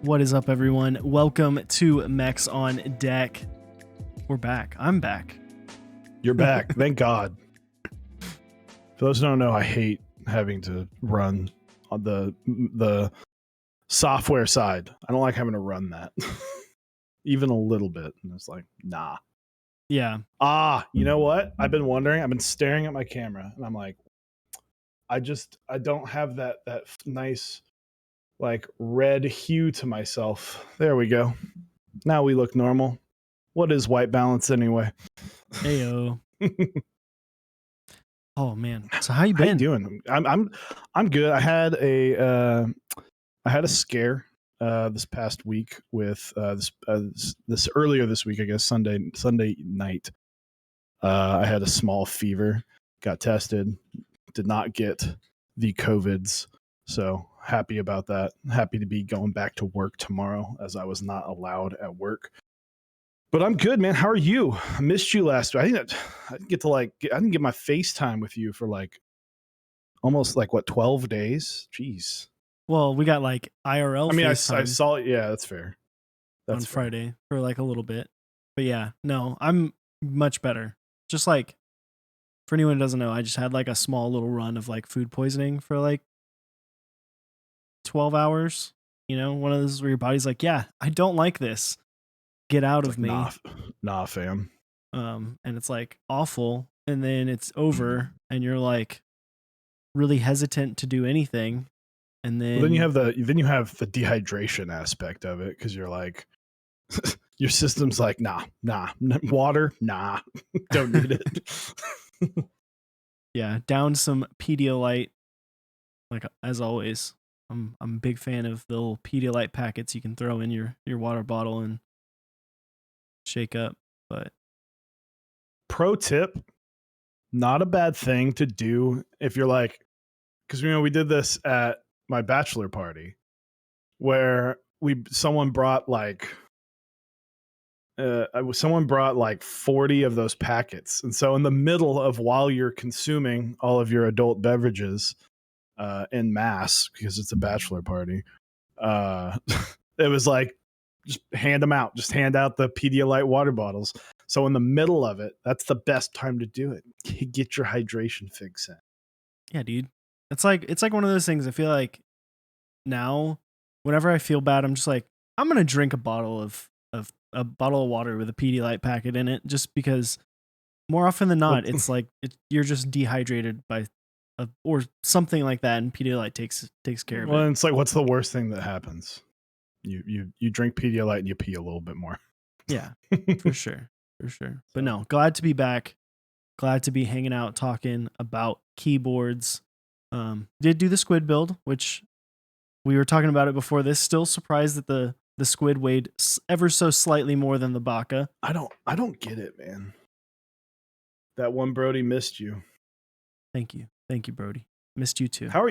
What is up, everyone? Welcome to Mechs on Deck. We're back. I'm back. You're back. Thank God. For those who don't know, I hate having to run on the software side. I don't like having to run that even a little bit. And it's like, nah. Yeah. You know what? I've been wondering. I've been staring at my camera, and I'm like, I don't have that nice like red hue to myself. There we go. Now we look normal. What is white balance anyway? Heyo. Oh man. So how you How you been? doing? I'm good. I had a scare this past week with this earlier this week, I guess Sunday night. I had a small fever, got tested, did not get the COVIDs, so happy about that. Happy to be going back to work tomorrow, as I was not allowed at work. But I'm good, man. How are you? I missed you last week. I didn't get my FaceTime with you for like almost 12 days. Jeez. Well, we got like IRL I mean, I FaceTime saw it. Yeah, that's fair. on Friday for like a little bit. But yeah, no, I'm much better. Just like for anyone who doesn't know, I just had like a small little run of like food poisoning for like 12 hours. You know, one of those where your body's like, yeah, I don't like this. Get out It's of like, me. nah, fam. And it's like awful. And then it's over and you're like really hesitant to do anything. And then, Well, then you have the dehydration aspect of it, because you're like, your system's like, nah, water, nah, don't need it. yeah, down some Pedialyte. Like as always, I'm a big fan of the little Pedialyte packets you can throw in your water bottle and shake up. But Pro tip, not a bad thing to do if you're like, because we did this at my bachelor party where someone brought like 40 of those packets, and so in the middle of while you're consuming all of your adult beverages in mass, because it's a bachelor party, it was like, just hand them out, just hand out the Pedialyte water bottles. So in the middle of it, that's the best time to do it. Get your hydration fix in. yeah, dude, it's like one of those things. I feel like now, whenever I feel bad, I'm just like, I'm gonna drink a bottle of water with a Pedialyte packet in it, just because more often than not, it's like you're just dehydrated by or something like that, and Pedialyte takes care of it. Well, it's like, what's the worst thing that happens? You drink Pedialyte and you pee a little bit more. Yeah, for sure. But no, glad to be back. Glad to be hanging out, talking about keyboards. Did do the squid build, which we were talking about it before this. Still surprised that the squid weighed ever so slightly more than the baka. I don't get it, man. That one Brody missed you. Thank you, Brody. Missed you too. How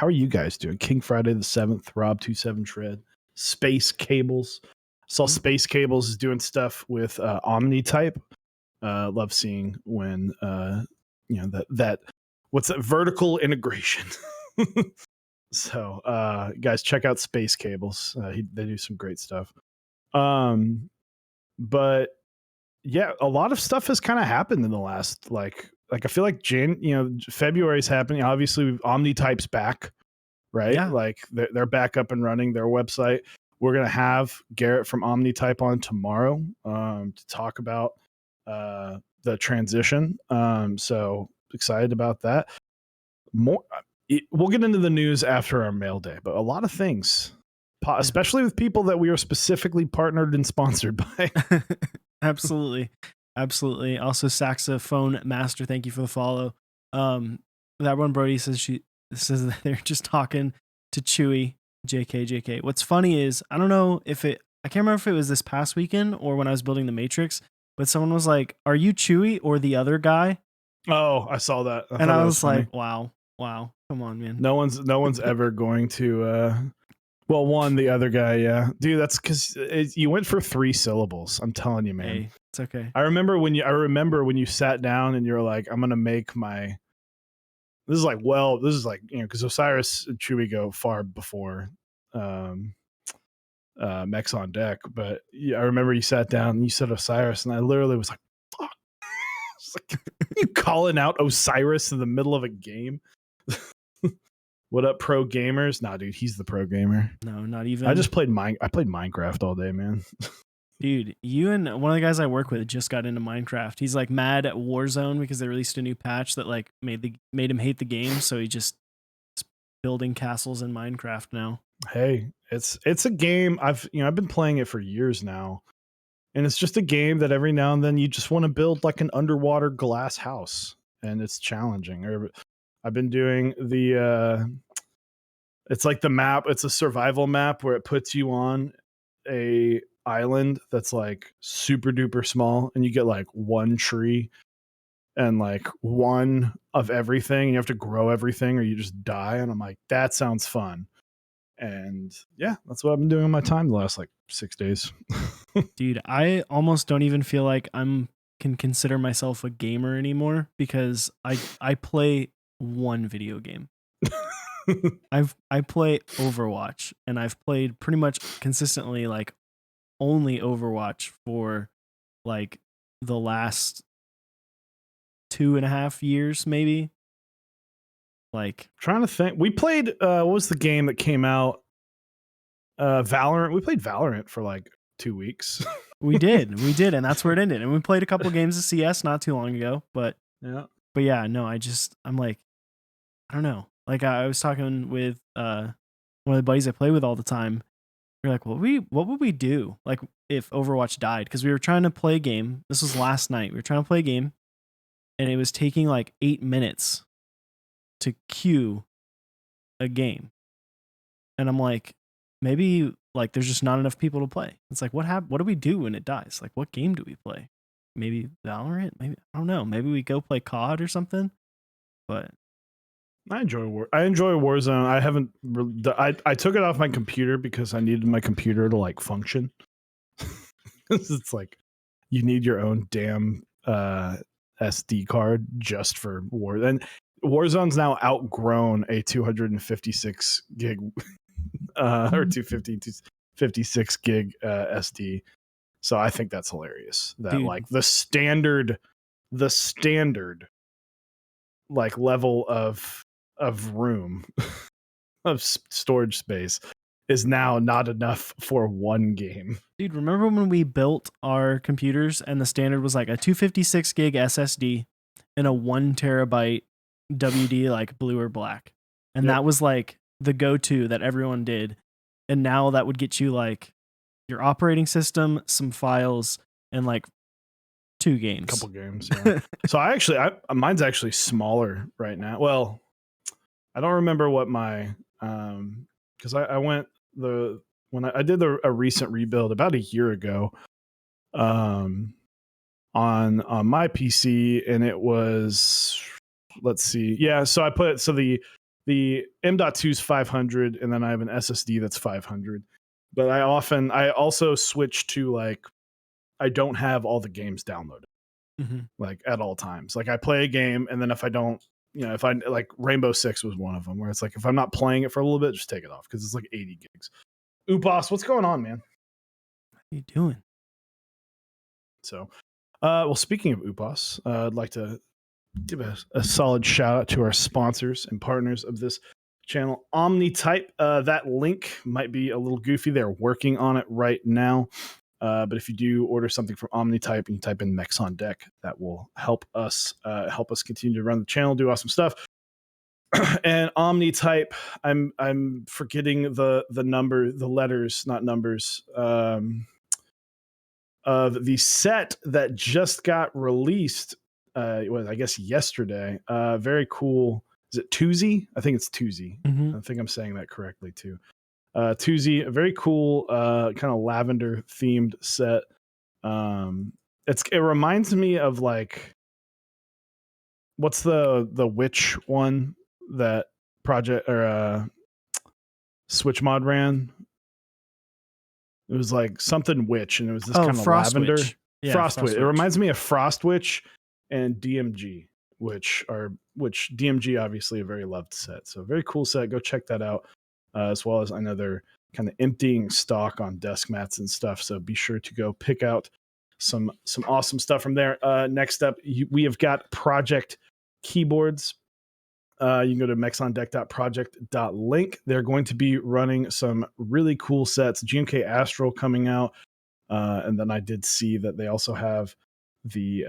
are you guys doing? King Friday the 7th, Rob 27 Tread, Space Cables. Saw Space Cables is doing stuff with Omnitype. Love seeing when that what's that, vertical integration. So guys, check out Space Cables. They do some great stuff. But yeah, a lot of stuff has kind of happened in the last like I feel like February's happening. Obviously, Omnitype's back, right? Yeah. Like they're back up and running their website. We're gonna have Garrett from Omnitype on tomorrow to talk about the transition. So excited about that. We'll get into the news after our mail day, but a lot of things, especially with people that we are specifically partnered and sponsored by. Absolutely. Also, Saxophone Master, thank you for the follow. That one Brody says that they're just talking to Chewy. JK. What's funny is, I don't know I can't remember if it was this past weekend or when I was building the Matrix, but someone was like, "Are you Chewy or the other guy?" Oh, I saw that. I was like, wow, come on, man. No one's ever going to. Well, the other guy, yeah, dude. That's because you went for 3 syllables. I'm telling you, man. Hey, it's okay. I remember when you sat down and you're like, I'm gonna make my. This is like, because Osiris and Chewy go far before Mechs on deck. But yeah, I remember you sat down and you said Osiris, and I literally was like, "Fuck!" It's like, you calling out Osiris in the middle of a game? What up, pro gamers? Nah, dude, he's the pro gamer. No, not I even. just played I played Minecraft all day, man. Dude, you and one of the guys I work with just got into Minecraft. He's like mad at Warzone because they released a new patch that like made him hate the game, so he just is building castles in Minecraft now. Hey, it's a game I've been playing it for years now. And it's just a game that every now and then you just want to build like an underwater glass house, and it's challenging. Or I've been doing it's like the map, it's a survival map where it puts you on a island that's like super duper small, and you get like one tree and like one of everything, and you have to grow everything or you just die. And I'm like, that sounds fun. And yeah, that's what I've been doing in my time the last like 6 days. Dude, I almost don't even feel like can consider myself a gamer anymore because I play one video game. I play Overwatch, and I've played pretty much consistently like only Overwatch for like the last 2.5 years, maybe. Like, Trying to think. We played what was the game that came out? Valorant. We played Valorant for like 2 weeks. we did, and that's where it ended. And we played a couple games of CS not too long ago, but Yeah. yeah, no, I'm like, I don't know. Like I was talking with one of the buddies I play with all the time. We're like, what would we do like if Overwatch died? Because we were trying to play a game. This was last night. We were trying to play a game, and it was taking like 8 minutes to queue a game. And I'm like, maybe like there's just not enough people to play. It's like, what do we do when it dies? Like, what game do we play? Maybe Valorant? Maybe, I don't know. Maybe we go play COD or something. But I enjoy Warzone. I haven't. I took it off my computer because I needed my computer to like function. It's like you need your own damn SD card just for War. And Warzone's now outgrown a 256 gig or 256 gig SD. So I think that's hilarious. That dude, like the standard like level of room of storage space is now not enough for one game. dude, remember when we built our computers and the standard was like a 256 gig SSD and a 1 terabyte WD like blue or black, and Yep. that was like the go-to that everyone did. And now that would get you like your operating system, some files, and like 2 games. Couple games. Yeah. So mine's actually smaller right now. Well, I don't remember what my because I went when I did a recent rebuild about a year ago on my PC, and it was, let's see, yeah. So I put the M.2 is 500, and then I have an SSD that's 500. But I also switch to like I don't have all the games downloaded like at all times. Like I play a game, and then if I don't, if I like Rainbow Six was one of them where it's like if I'm not playing it for a little bit, just take it off because it's like 80 gigs. Boss, what's going on, man? What are you doing? So, well, speaking of Upos, I'd like to give a solid shout out to our sponsors and partners of this channel, OmniType. That link might be a little goofy. They're working on it right now. But if you do order something from OmniType and you type in Mechs on Deck, that will help us continue to run the channel, do awesome stuff. And OmniType, I'm forgetting the letters, not numbers. Of the set that just got released, I guess yesterday. Very cool. Is it Tuesday? I think it's Tuesday. I think I'm saying that correctly too. Tuesday, a very cool kind of lavender themed set. It reminds me of like what's the witch one that project or Switch mod ran? It was like something witch, and it was this kind of lavender. Yeah, Frostwitch. It reminds me of Frostwitch and DMG, which DMG obviously a very loved set. So very cool set. Go check that out. As well as another kind of emptying stock on desk mats and stuff. So be sure to go pick out some awesome stuff from there. Next up, we have got Project keyboards. You can go to mechsondeck.project.link. They're going to be running some really cool sets. GMK Astral coming out. And then I did see that they also have the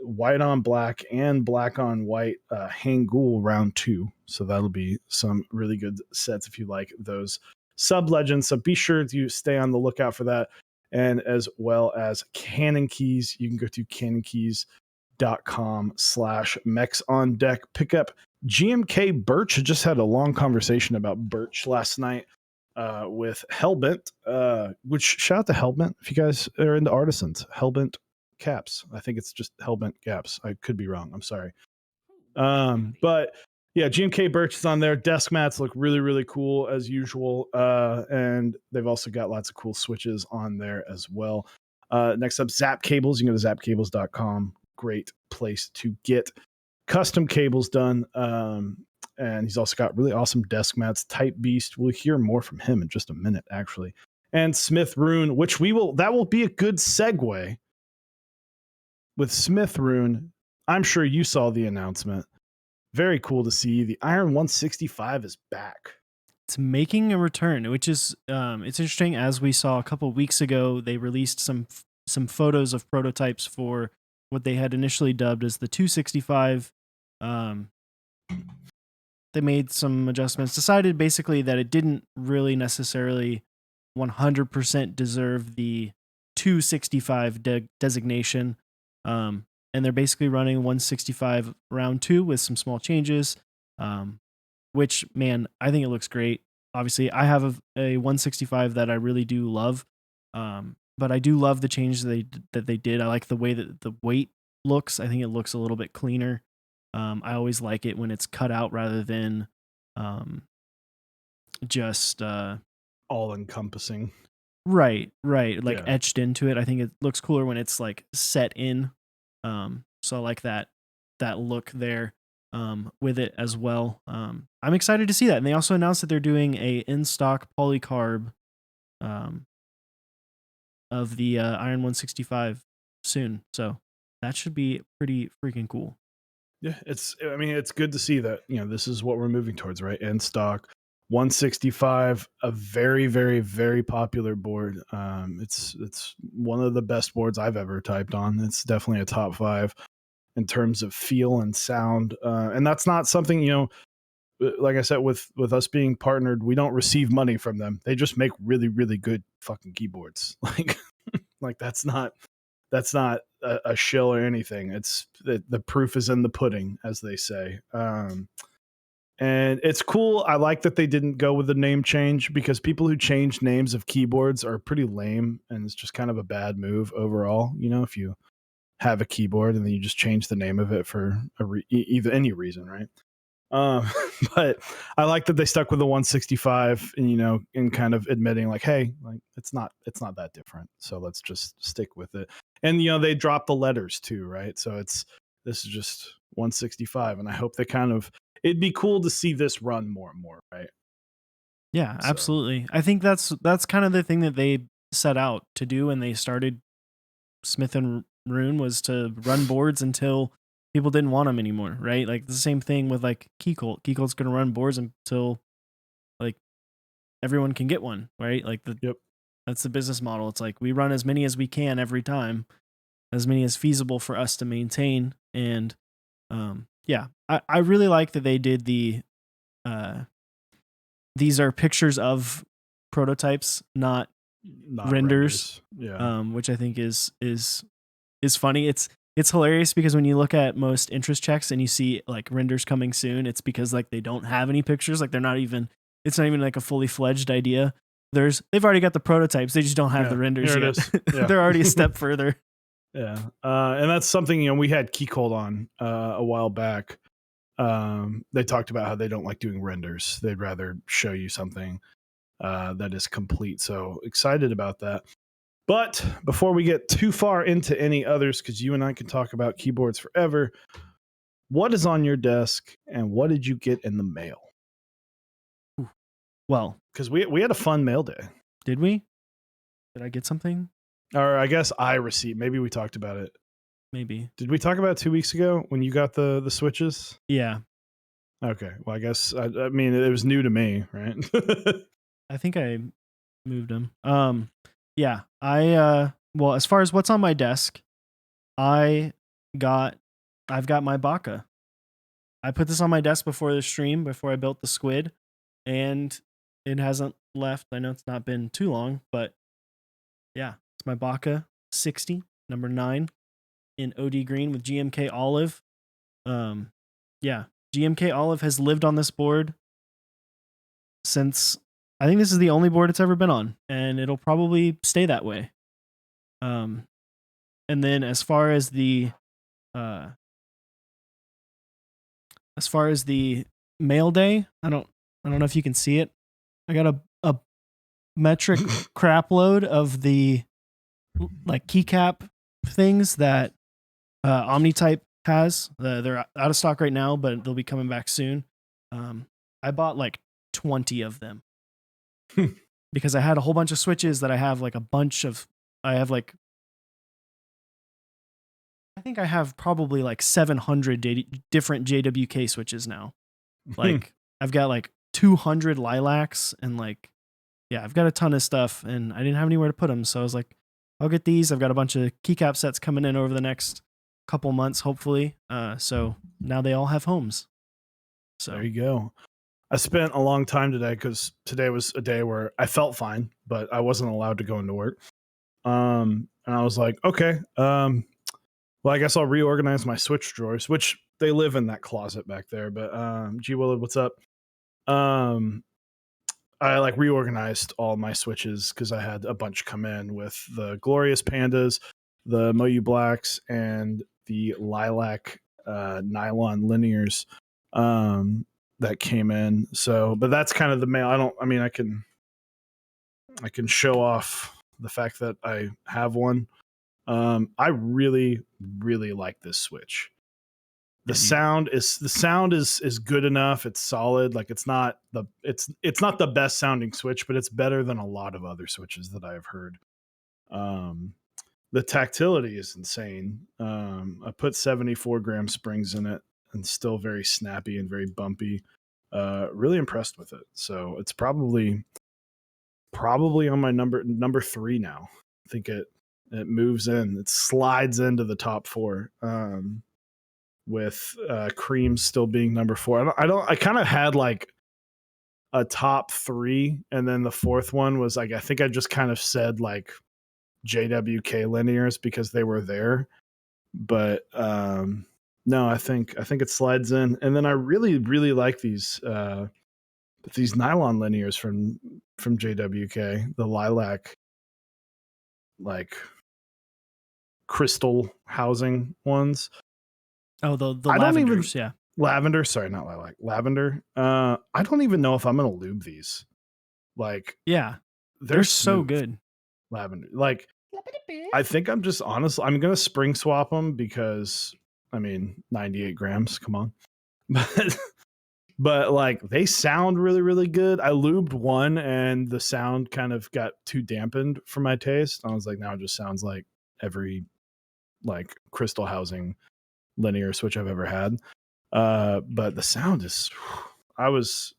white on black and black on white Hangul round 2. So that'll be some really good sets if you like those sub legends. So be sure to stay on the lookout for that. And as well as Canon Keys, you can go to canonkeys.com/mechs on deck. Pick up GMK Birch. I just had a long conversation about Birch last night with Hellbent, which shout out to Hellbent if you guys are into artisans. Hellbent caps. I think it's just Hellbent caps. I could be wrong. I'm sorry. But yeah, GMK Birch is on there. Desk mats look really, really cool as usual. And they've also got lots of cool switches on there as well. Next up, Zap Cables. You can go to zapcables.com. Great place to get custom cables done. And he's also got really awesome desk mats. Type Beast. We'll hear more from him in just a minute, actually. And Smith Rune, which that will be a good segue. With Smith Rune, I'm sure you saw the announcement. Very cool to see. The Iron 165 is back. It's making a return, which is it's interesting. As we saw a couple of weeks ago, they released some photos of prototypes for what they had initially dubbed as the 265. They made some adjustments, decided basically that it didn't really necessarily 100% deserve the 265 designation. And they're basically running 165 round 2 with some small changes, which, man, I think it looks great. Obviously, I have a 165 that I really do love, but I do love the changes that they did. I like the way that the weight looks. I think it looks a little bit cleaner. I always like it when it's cut out rather than just all encompassing. Right. Like etched into it. I think it looks cooler when it's like set in. So I like that look there with it as well. I'm excited to see that. And they also announced that they're doing a in-stock polycarb of the Iron 165 soon. So that should be pretty freaking cool. Yeah, it's good to see that, this is what we're moving towards, right? In stock 165, a very, very, very popular board. It's one of the best boards I've ever typed on. It's definitely a top 5 in terms of feel and sound. And that's not something, like I said, with us being partnered, we don't receive money from them. They just make really, really good fucking keyboards. Like that's not a shill or anything. It's the proof is in the pudding, as they say. And it's cool. I like that they didn't go with the name change, because people who change names of keyboards are pretty lame, and it's just kind of a bad move overall. If you have a keyboard and then you just change the name of it for either any reason, right? But I like that they stuck with the 165 and, and kind of admitting like, hey, like it's not that different. So let's just stick with it. And, they dropped the letters too, right? So this is just 165. And I hope it'd be cool to see this run more and more, right? Yeah, absolutely. I think that's kind of the thing that they set out to do when they started Smith and Rune, was to run boards until people didn't want them anymore, right? Like the same thing with like Keycolt. Keycolt's going to run boards until like everyone can get one, right? Like that's the business model. It's like we run as many as we can every time, as many as feasible for us to maintain. And yeah, I really like that they did the these are pictures of prototypes, not renders. Yeah. Which I think is funny. It's hilarious because when you look at most interest checks and you see like renders coming soon, it's because like they don't have any pictures. Like it's not even like a fully fledged idea. They've already got the prototypes. They just don't have the renders yet. Yeah. They're already a step further. Yeah. And that's something, we had Keycolt on a while back. They talked about how they don't like doing renders. They'd rather show you something that is complete. So excited about that. But before we get too far into any others, because you and I can talk about keyboards forever, what is on your desk and what did you get in the mail? Well, because we had a fun mail day. did we? Did I get something? Or I guess I received. Maybe we talked about it. Maybe. Did we talk about it 2 weeks ago when you got the switches? Yeah. Okay. Well, I guess I mean it was new to me, right? I think I moved them. Yeah. Well, as far as what's on my desk, I got I've got my baka. I put this on my desk before the stream, before I built the squid, and it hasn't left. I know it's not been too long, but yeah, it's my baka 60, number 9 in OD green with GMK olive. Yeah, GMK olive has lived on this board since I think this is the only board it's ever been on, and it'll probably stay that way. And then uh, as far as the mail day, I don't know if you can see it. I got a metric crap load of the like keycap things that Omnitype has. They're out of stock right now, but they'll be coming back soon. I bought like 20 of them because I had a whole bunch of switches that I have like a bunch of. I have like I think I have probably like 700 different JWK switches now. Like I've got like 200 lilacs and like yeah, I've got a ton of stuff and I didn't have anywhere to put them, so I was like, I'll get these. I've got a bunch of keycap sets coming in over the next couple months, hopefully. So now they all have homes. So there you go. I spent a long time today because today was a day where I felt fine, but I wasn't allowed to go into work. And I was like, okay, well, I guess I'll reorganize my Switch drawers, which they live in that closet back there. But G Willard, what's up? I like reorganized all my Switches because I had a bunch come in with the Glorious Pandas, the Moyu Blacks, and the Lilac nylon linears that came in. So, but that's kind of the mail. I can show off the fact that I have one. I really, really like this Switch. The sound is good enough. It's solid. Like it's not the best sounding Switch, but it's better than a lot of other Switches that I have heard. The tactility is insane. I put 74-gram springs in it and still very snappy and very bumpy. Really impressed with it. So it's probably on my number 3 now. I think it moves in. It slides into the top 4. With Cream still being number 4. I kind of had like a top 3, and then the fourth one was like I think I just kind of said like JWK linears because they were there, but no, I think it slides in, and then I really like these nylon linears from JWK, the lilac like crystal housing ones. oh, the I don't even lavenders, yeah. Lavender, sorry, not lilac. Lavender. I don't even know if I'm gonna lube these. Like, Yeah, they're so smooth. good. Lavender. Like, I think I'm just honest. I'm gonna spring swap them because I mean, 98 grams. Come on, but like they sound really, really good. I lubed one, and the sound kind of got too dampened for my taste. I was like, now it just sounds like every like crystal housing linear switch I've ever had. But the sound is, I was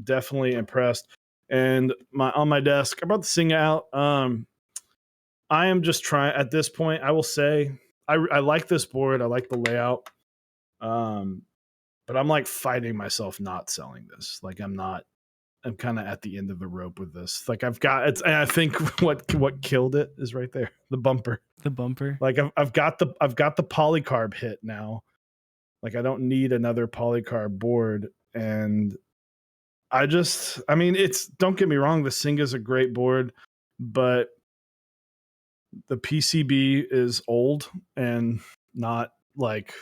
definitely impressed. And on my desk, I'm about to sing out. I am just trying at this point. I will say I like this board. I like the layout. But I'm like fighting myself not selling this. Like I'm kind of at the end of the rope with this. Like I've got it's. And I think what killed it is right there, the bumper. The bumper. Like I've got the polycarb hit now. Like I don't need another polycarb board. And I mean, don't get me wrong, the Singa is a great board, but the PCB is old and not like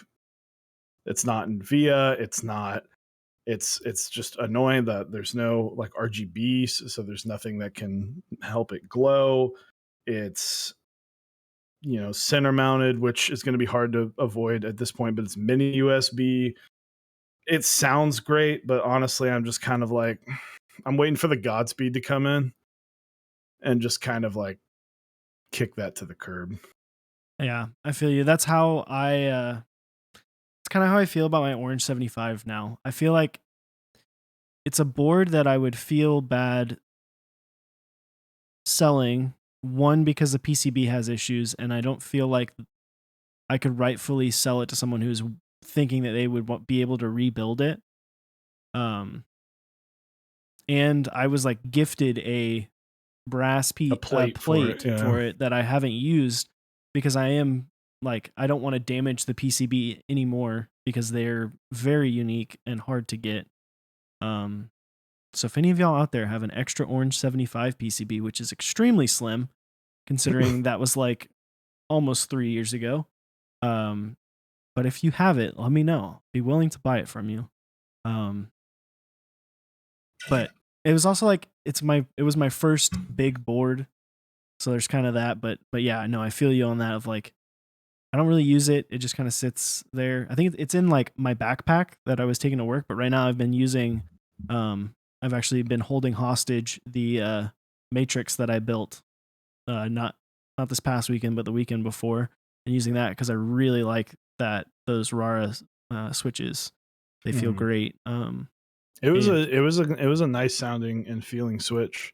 it's not in VIA. It's just annoying that there's no like RGB, so there's nothing that can help it glow. It's center mounted, which is going to be hard to avoid at this point, but it's mini USB. It sounds great, but honestly, I'm just kind of like, I'm waiting for the Godspeed to come in and just kind of like kick that to the curb. Yeah, I feel you. That's how it's kind of how I feel about my Orange 75 now. I feel like it's a board that I would feel bad selling, one because the PCB has issues and I don't feel like I could rightfully sell it to someone who's thinking that they would be able to rebuild it. Um and I was like gifted a brass A plate for it, plate yeah. for it that I haven't used because I am like I don't want to damage the PCB anymore because they're very unique and hard to get. Um, so if any of y'all out there have an extra orange 75 PCB, which is extremely slim, considering that was like almost 3 years ago, um, but if you have it, let me know. Be willing to buy it from you. Um, but it was also like it was my first big board. So there's kind of that, but yeah, no, I feel you on that of like I don't really use it. It just kind of sits there. I think it's in like my backpack that I was taking to work, but right now I've been using I've actually been holding hostage the matrix that I built not this past weekend but the weekend before and using that cuz I really like that those Rara switches. They feel Mhm. great. It was And a nice sounding and feeling switch.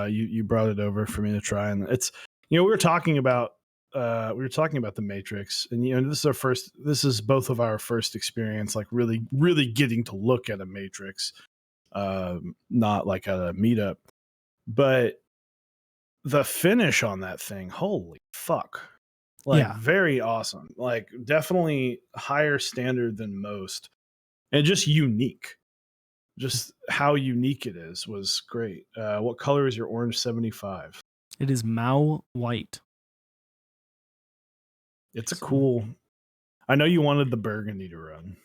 You brought it over for me to try, and it's we were talking about the Matrix, and this is both of our first experience, like really getting to look at a Matrix, not like at a meetup, but the finish on that thing, holy fuck. Like yeah, very awesome. Like definitely higher standard than most. And just unique. Just how unique it is was great. What color is your orange 75? it is Mao white. It's a So, cool. I know you wanted the burgundy to run.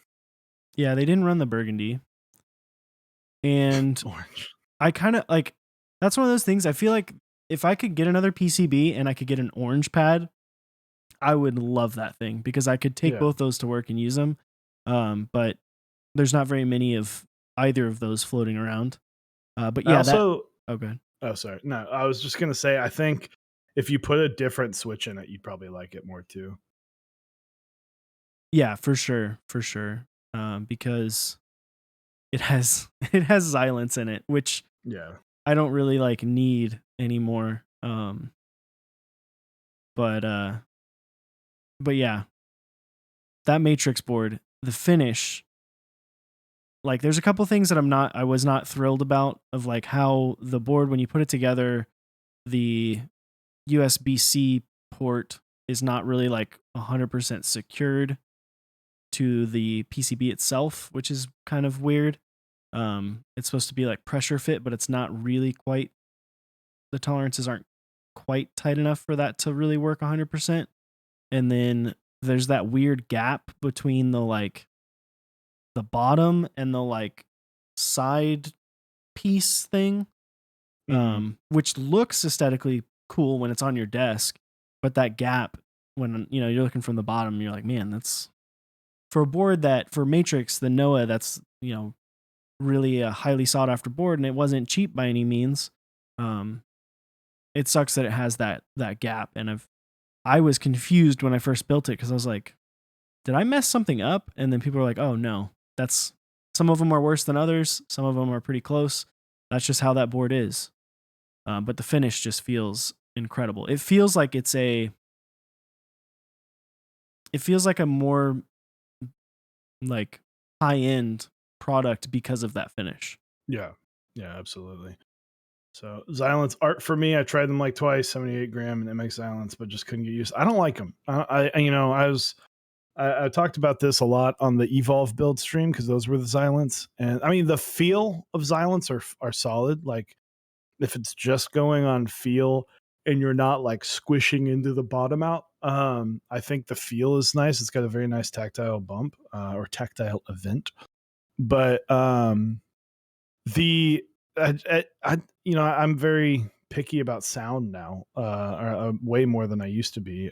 yeah, they didn't run the burgundy and Orange. I kind of like that's one of those things. I feel like if I could get another PCB and I could get an orange pad, I would love that thing because I could take Yeah. both those to work and use them. But there's not very many of either of those floating around. But I yeah, that also okay. oh sorry. No, I was just gonna say I think if you put a different switch in it, you'd probably like it more too. Yeah, for sure. Because it has it has Xylence in it, which Yeah. I don't really like need anymore. But but yeah, that Matrix board, the finish, like there's a couple things that I was not thrilled about of like how the board when you put it together, the USB-C port is not really like 100% secured to the PCB itself, which is kind of weird. It's supposed to be like pressure fit, but it's not really quite the tolerances aren't quite tight enough for that to really work 100%. And then there's that weird gap between the bottom and the like side piece thing, Mm-hmm. which looks aesthetically cool when it's on your desk, but that gap when you're looking from the bottom, you're like, man, that's for a board that for Matrix, the Noah, that's really a highly sought after board, and it wasn't cheap by any means. Um, it sucks that it has that gap, and I was confused when I first built it because I was like, did I mess something up? And then people are like, oh no, that's some of them are worse than others. Some of them are pretty close. That's just how that board is. But the finish just feels incredible. It feels like it feels like a more like high end product because of that finish. Yeah. Yeah, absolutely. So Xylence art for me, I tried them like twice, 78 gram and MX Xylence, but just couldn't get used. I don't like them. I talked about this a lot on the Evolve build stream because those were the Xylence, and I mean the feel of Xylence are solid. Like if it's just going on feel and you're not like squishing into the bottom out, I think the feel is nice. It's got a very nice tactile bump or tactile event, but the I'm very picky about sound now, way more than I used to be,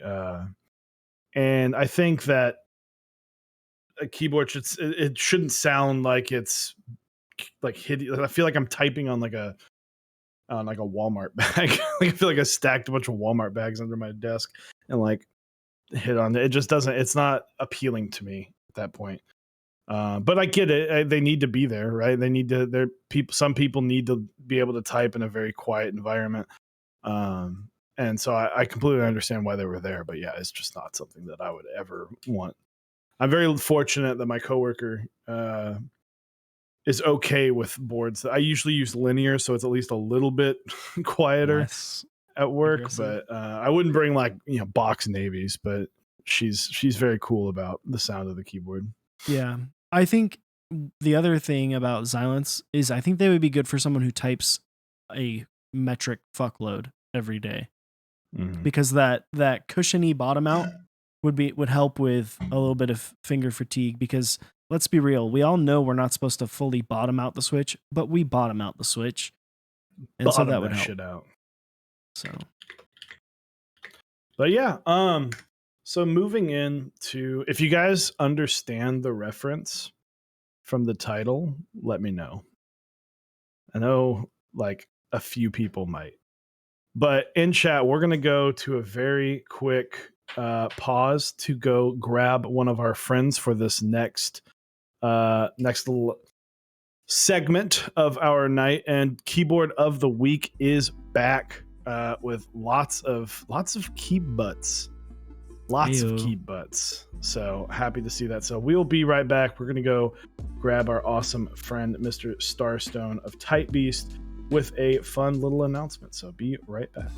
and I think that a keyboard it shouldn't sound like it's like hideous. I feel like I'm typing on like a Walmart bag. Like I feel like I stacked a bunch of Walmart bags under my desk and like hit on it. It just doesn't. It's not appealing to me at that point. But I get it. They need to be there, right? They need to. They're people. Some people need to be able to type in a very quiet environment. And so I completely understand why they were there. But yeah, it's just not something that I would ever want. I'm very fortunate that my coworker is okay with boards. I usually use linear, so it's at least a little bit quieter Less at work. aggressive. But I wouldn't bring like box navies. But she's very cool about the sound of the keyboard. Yeah. I think the other thing about Xylence is I think they would be good for someone who types a metric fuckload every day, because that cushiony bottom out would help with a little bit of finger fatigue, because let's be real, we all know we're not supposed to fully bottom out the Switch, but we bottom out the Switch. And so that would help. Shit out. So but yeah, so moving into, if you guys understand the reference from the title, let me know. I know like a few people might. But in chat, we're going to go to a very quick pause to go grab one of our friends for this next little segment of our night. And Keyboard of the Week is back with lots of key butts. Lots of key butts. So happy to see that. So we'll be right back. We're going to go grab our awesome friend, Mr. Starstone of Type Beast, with a fun little announcement. So be right back.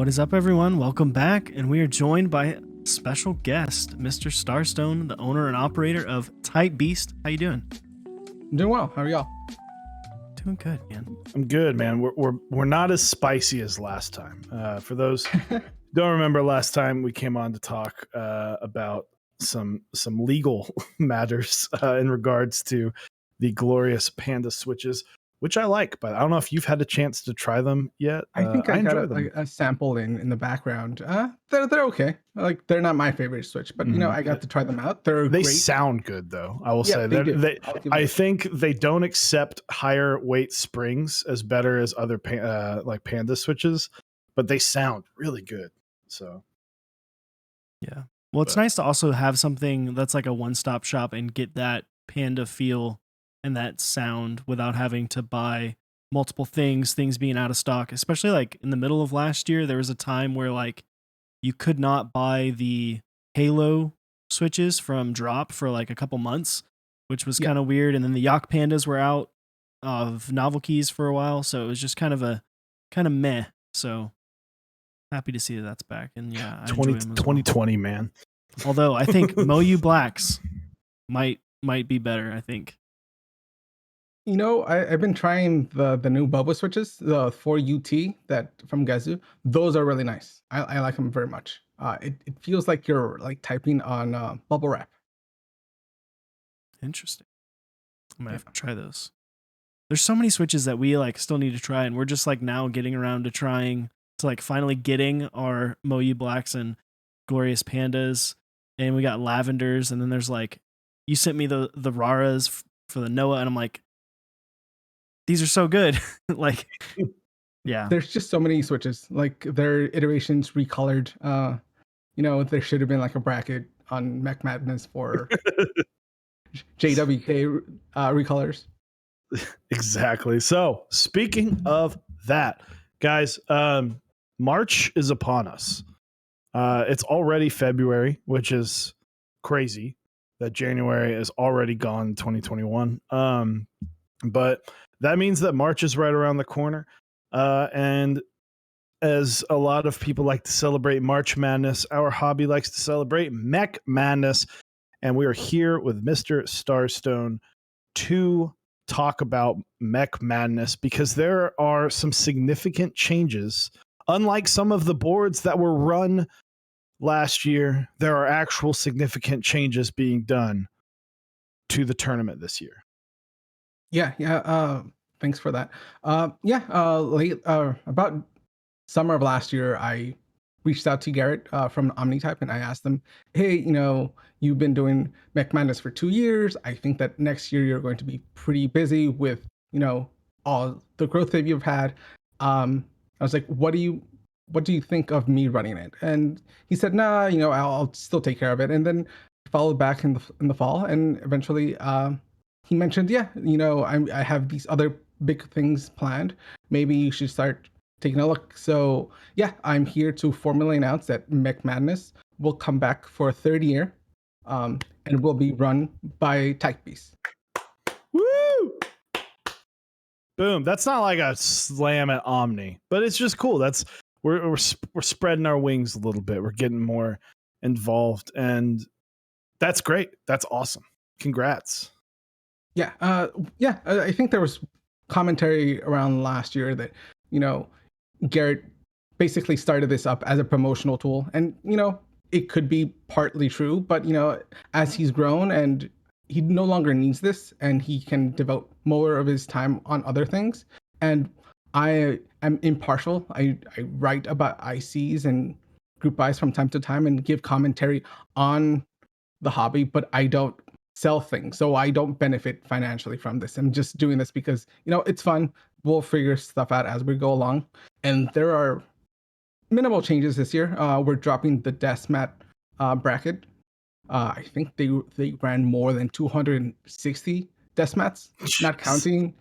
What is up, everyone? Welcome back, and we are joined by a special guest, Mr. Starstone, the owner and operator of Type Beast. How you doing? I'm doing well. How are y'all? Doing good, man. I'm good, man. We're not as spicy as last time. For those who don't remember, last time we came on to talk about some legal matters in regards to the glorious Panda switches, which I like, but I don't know if you've had a chance to try them yet. I think I got enjoy them. a sample in the background. They're okay. Like they're not my favorite Switch, but I got to try them out. They great. Sound good though. I will say they I think they don't accept higher weight springs as better as other like Panda switches, but they sound really good. So yeah. Well, it's nice to also have something that's like a one-stop shop and get that Panda feel and that sound without having to buy multiple things being out of stock. Especially like in the middle of last year, there was a time where like you could not buy the Halo switches from Drop for like a couple months, which was kind of weird. And then the Yak Pandas were out of novel keys for a while, so it was just kind of meh. So happy to see that's back. And yeah, I enjoy them as 2020, man. Although I think Moyu Blacks might be better, I think. I've been trying the new Boba switches, the 4UT that from Gazoo. Those are really nice. I like them very much. It feels like you're like typing on bubble wrap. Interesting. I might have to try those. There's so many switches that we like still need to try, and we're just like now getting around to trying to like finally getting our Moyu Blacks and Glorious Pandas, and we got Lavenders, and then there's like you sent me the Raras for the Noah, and I'm like, these are so good. Like, yeah. There's just so many switches. Like their iterations recolored. There should have been like a bracket on Mech Madness for JWK recolors. Exactly. So speaking of that, guys, March is upon us. It's already February, which is crazy that January is already gone 2021. But that means that March is right around the corner. And as a lot of people like to celebrate March Madness, our hobby likes to celebrate Mech Madness. And we are here with Mr. Starstone to talk about Mech Madness because there are some significant changes. Unlike some of the boards that were run last year, there are actual significant changes being done to the tournament this year. Yeah. Thanks for that. About summer of last year, I reached out to Garrett from Omnitype and I asked him, hey, you've been doing Mech Madness for 2 years. I think that next year you're going to be pretty busy with, all the growth that you've had. I was like, what do you think of me running it? And he said, nah, I'll still take care of it. And then followed back in the fall, and eventually he mentioned, I have these other big things planned. Maybe you should start taking a look. So yeah, I'm here to formally announce that Mech Madness will come back for a third year, and will be run by Type Beast. Woo! Boom. That's not like a slam at Omni, but it's just cool. That's we're spreading our wings a little bit. We're getting more involved, and that's great. That's awesome. Congrats. Yeah. I think there was commentary around last year that, Garrett basically started this up as a promotional tool. And, it could be partly true, but, as he's grown and he no longer needs this and he can devote more of his time on other things. And I am impartial. I write about ICs and group buys from time to time and give commentary on the hobby, but I don't sell things. So I don't benefit financially from this. I'm just doing this because, it's fun. We'll figure stuff out as we go along. And there are minimal changes this year. We're dropping the Deathmat bracket. I think they ran more than 260 Deathmats, not counting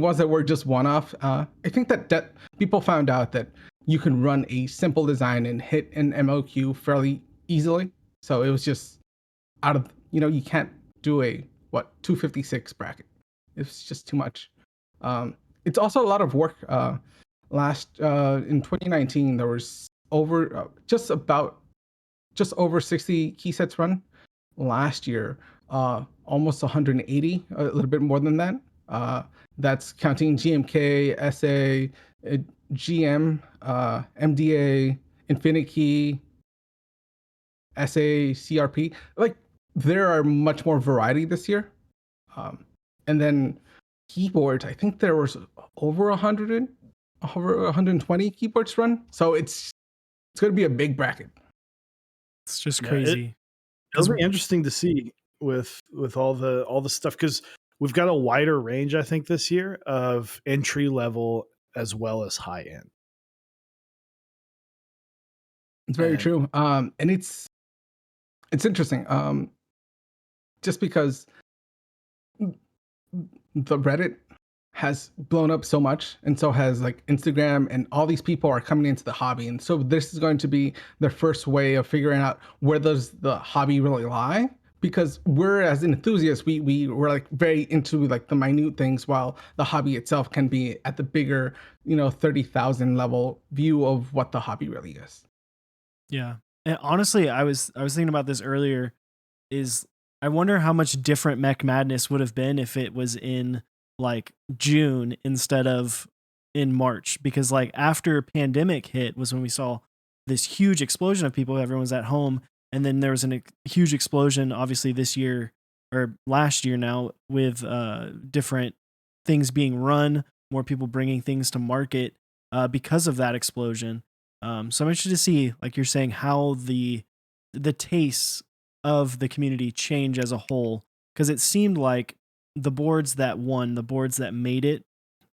ones that were just one-off. I think that people found out that you can run a simple design and hit an MOQ fairly easily. So it was just out of, you can't do a 256 bracket. It's just too much. It's also a lot of work. in 2019 there was just over 60 key sets run. Last year, almost 180, a little bit more than that. That's counting GMK, SA, GM, MDA, InfiniKey, SA, CRP. Like there are much more variety this year. And then keyboards, I think there was over 120 keyboards run. So it's going to be a big bracket. It's just crazy. It'll be interesting to see with all the stuff, because we've got a wider range, I think, this year of entry level as well as high end. It's very true. And it's interesting. Just because the Reddit has blown up so much, and so has like Instagram, and all these people are coming into the hobby, and so this is going to be their first way of figuring out where does the hobby really lie, because we're, as enthusiasts, we're like very into like the minute things, while the hobby itself can be at the bigger 30,000 level view of what the hobby really is. Yeah. And honestly, I was thinking about this earlier, is I wonder how much different Mech Madness would have been if it was in like June instead of in March, because like after pandemic hit was when we saw this huge explosion of people. Everyone's at home, and then there was a huge explosion obviously this year or last year now with different things being run, more people bringing things to market because of that explosion. So I'm interested to see, like you're saying, how the tastes of the community change as a whole, because it seemed like the boards that won, the boards that made it,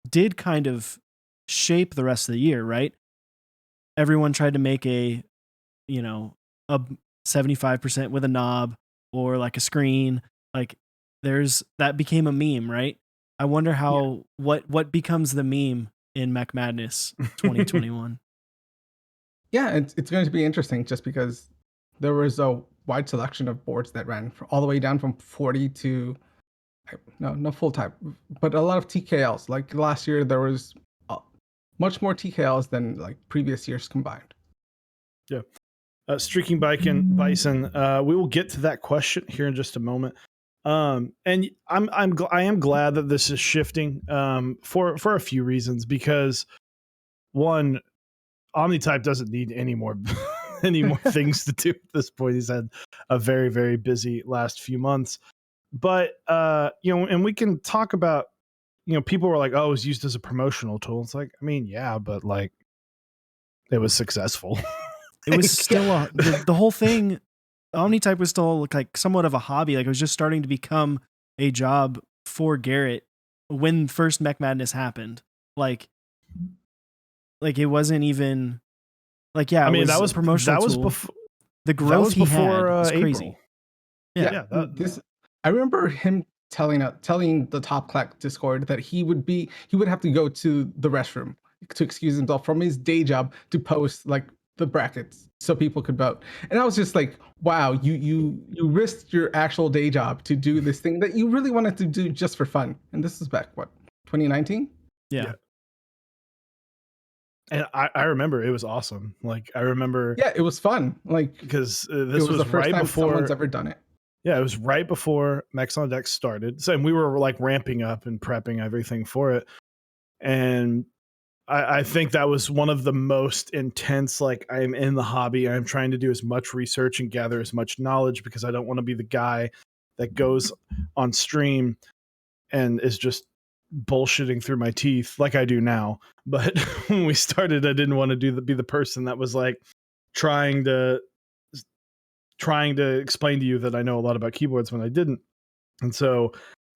did kind of shape the rest of the year, right? Everyone tried to make a 75% with a knob or like a screen. Like that became a meme, right? I wonder how what becomes the meme in Mech Madness 2021. Yeah, it's going to be interesting just because there was a wide selection of boards that ran all the way down from 40 to no full type, but a lot of TKLs. Like last year, there was much more TKLs than like previous years combined. Yeah. Streaking Bison. We will get to that question here in just a moment. And I am glad that this is shifting for a few reasons, because one, Omnitype doesn't need any more things to do at this point. He's had a very, very busy last few months. But and we can talk about, people were like, oh, it was used as a promotional tool. It's like, I mean, yeah, but like it was successful. It was still the whole thing. Omnitype was still like somewhat of a hobby. Like it was just starting to become a job for Garrett when first Mech Madness happened. Like it wasn't even like, yeah, I mean, that was promotional. That was before the growth he had was crazy. Yeah. I remember him telling the Top Clack Discord that he would have to go to the restroom to excuse himself from his day job to post like the brackets so people could vote. And I was just like, wow, you risked your actual day job to do this thing that you really wanted to do just for fun. And this is back, what, 2019? Yeah. And I remember it was awesome. Like I remember, yeah, it was fun. Like because this was the first right time before someone's ever done it. Yeah, it was right before Mechs on Deck started. So, and we were like ramping up and prepping everything for it. And I think that was one of the most intense, like I'm in the hobby. I'm trying to do as much research and gather as much knowledge, because I don't want to be the guy that goes on stream and is just bullshitting through my teeth like I do now. But when we started, I didn't want to be the person that was like trying to explain to you that I know a lot about keyboards when I didn't. And so